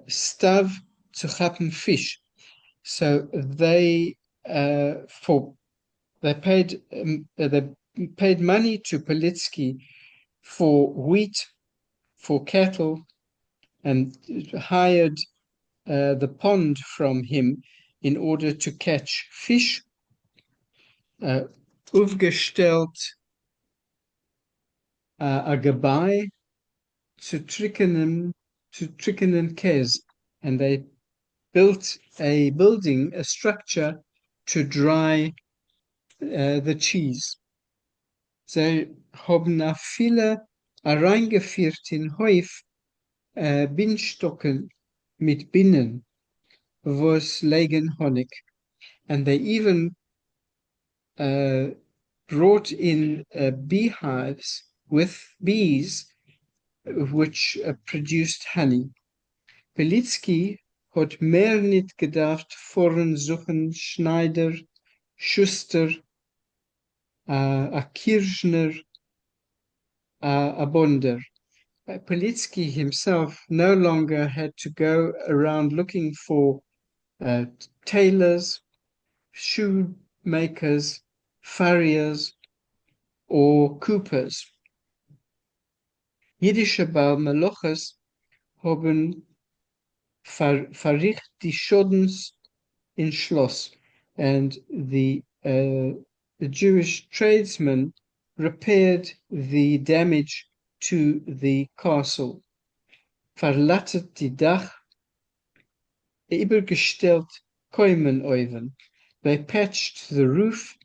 Stav zu haben Fisch. So they paid money to Politsky for wheat, for cattle, and hired the pond from him in order to catch fish. Aufgestellt a Gebai zu trickenen Käse, and they built a building, a structure to dry the cheese. Sie haben auch viele reingeführt in Häuf Bienenstocken mit Bienen, was legen Honig. And they even brought in beehives with bees which produced honey. Pelitsky hat mehr nicht gedacht, vorn suchen Schneider, Schuster, a Kirchner, a Bonder. Politsky himself no longer had to go around looking for tailors, shoemakers, farriers, or coopers. Jiddische Baumeloches haben verricht die Schodens in Schloss, and the Jewish tradesmen repaired the damage to the castle. Verlattet die Dach, übergestellt Keumenöven. They patched the roof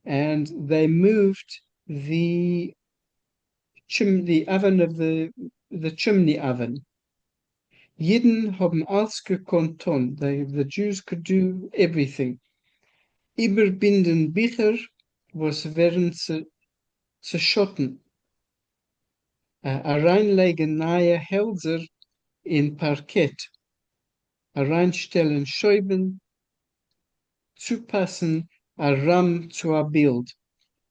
and they moved the oven of the chimney oven. Jeden haben alles gekonnt tun. The Jews could do everything. Überbinden Bücher, was wären zerschotten. Reinlegen neue Hälser in Parkett. Reinstellen Scheiben zupassen a ram to a build.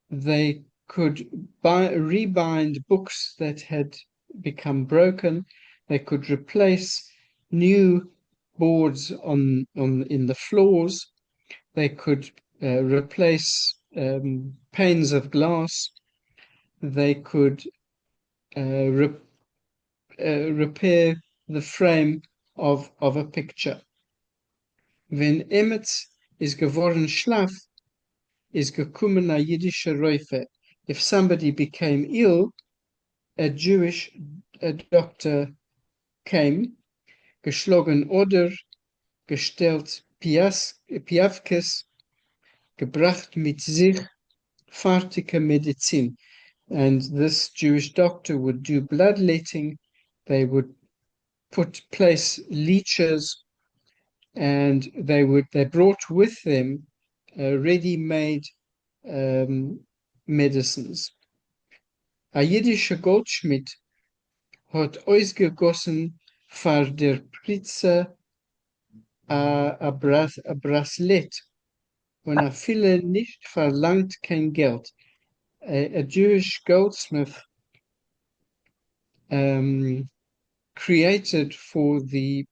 They could rebind books that had become broken. They could replace new boards in the floors. They could replace panes of glass. They could repair the frame of a picture. Wenn Emmet is geworden schlaf, is gekommen a Yiddische Räufe. If somebody became ill, a Jewish doctor came, geschlagen oder, gestellt Piavkes, gebracht mit sich fertige Medizin. And this Jewish doctor would do bloodletting. They would place leeches, and they brought with them ready-made medicines. A jiddische Goldschmied hat ausgegossen für der Pritze a Bracelet, und a viele nicht verlangt kein Geld. A Jewish goldsmith created for the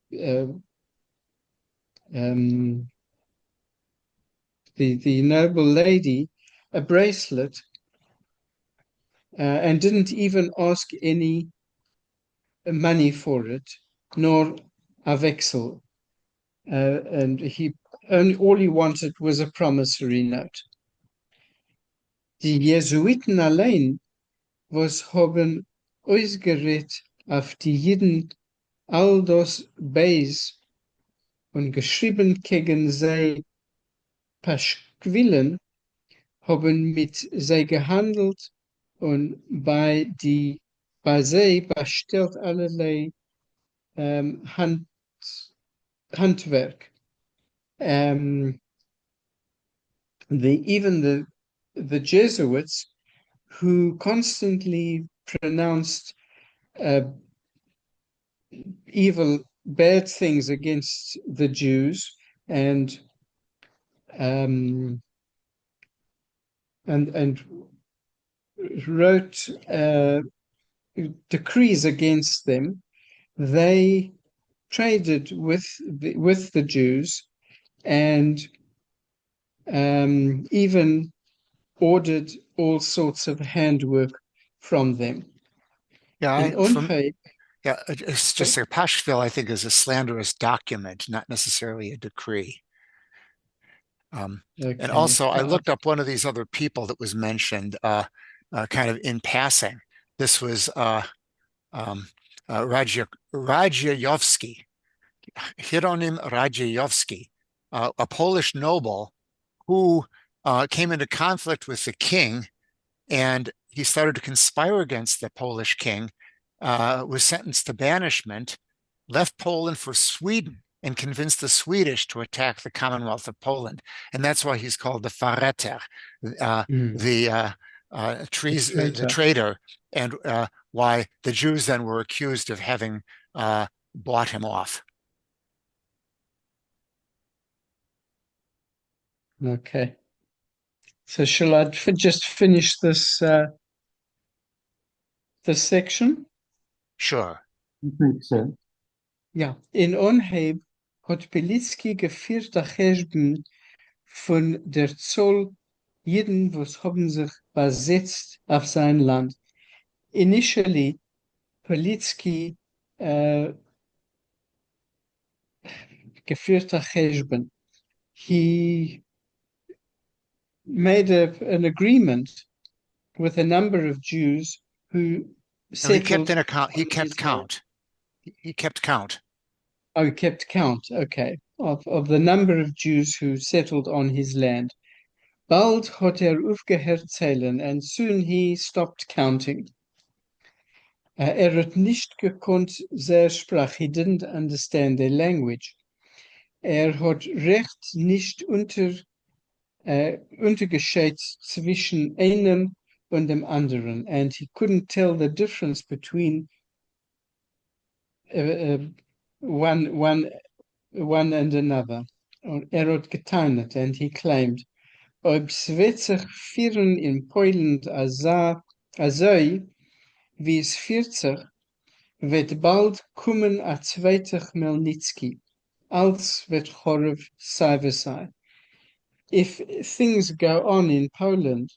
noble lady a bracelet and didn't even ask any money for it, nor a vexel. And all he wanted was a promissory note. Die Jesuiten allein, was haben ausgerät auf die Jiden all das Beis und geschrieben gegen sei Paschquillen, haben mit sei gehandelt und bei sei bestellt allerlei Handwerk. Even the Jesuits, who constantly pronounced bad things against the Jews and wrote decrees against them, they traded with the Jews and even ordered all sorts of handwork from them. Yeah, Yeah, it's just a pashvil, I think, is a slanderous document, not necessarily a decree. okay. And also, I looked up one of these other people that was mentioned kind of in passing. This was Radziejowski, Hieronym Radziejowski, a Polish noble who came into conflict with the king, and he started to conspire against the Polish king, was sentenced to banishment, left Poland for Sweden, and convinced the Swedish to attack the Commonwealth of Poland. And that's why he's called the Verräter, the traitor, and why the Jews then were accused of having bought him off. Okay. So shall I just finish this section? Sure. Makes sense. Ja, in Onheib hat Pilitsky geführt a Cheshbon von der Zoll Jeden, was haben sich besetzt auf sein Land. Initially, Pilitsky geführt a Cheshbon. He made an agreement with a number of Jews who He kept an account. He kept count. Oh, he kept count. Okay, of the number of Jews who settled on his land. Bald hat aufgehört zählen, and soon he stopped counting. Hat nicht gekonnt sehr Sprach. He didn't understand their language. Hat recht nicht untergescheit zwischen einem und dem anderen, and he couldn't tell the difference between one and another. had getan het, and he claimed, ob es wird sich führen in Poland azoi, wie es führt sich, wird bald kommen a zweiter Chmelnytsky, als wird Chorov sei. If things go on in Poland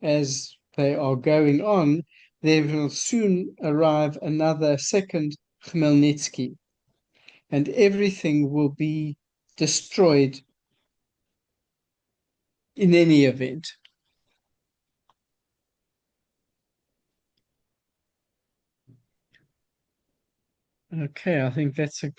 as they are going on, there will soon arrive another second Khmelnytsky, and everything will be destroyed in any event. Okay, I think that's a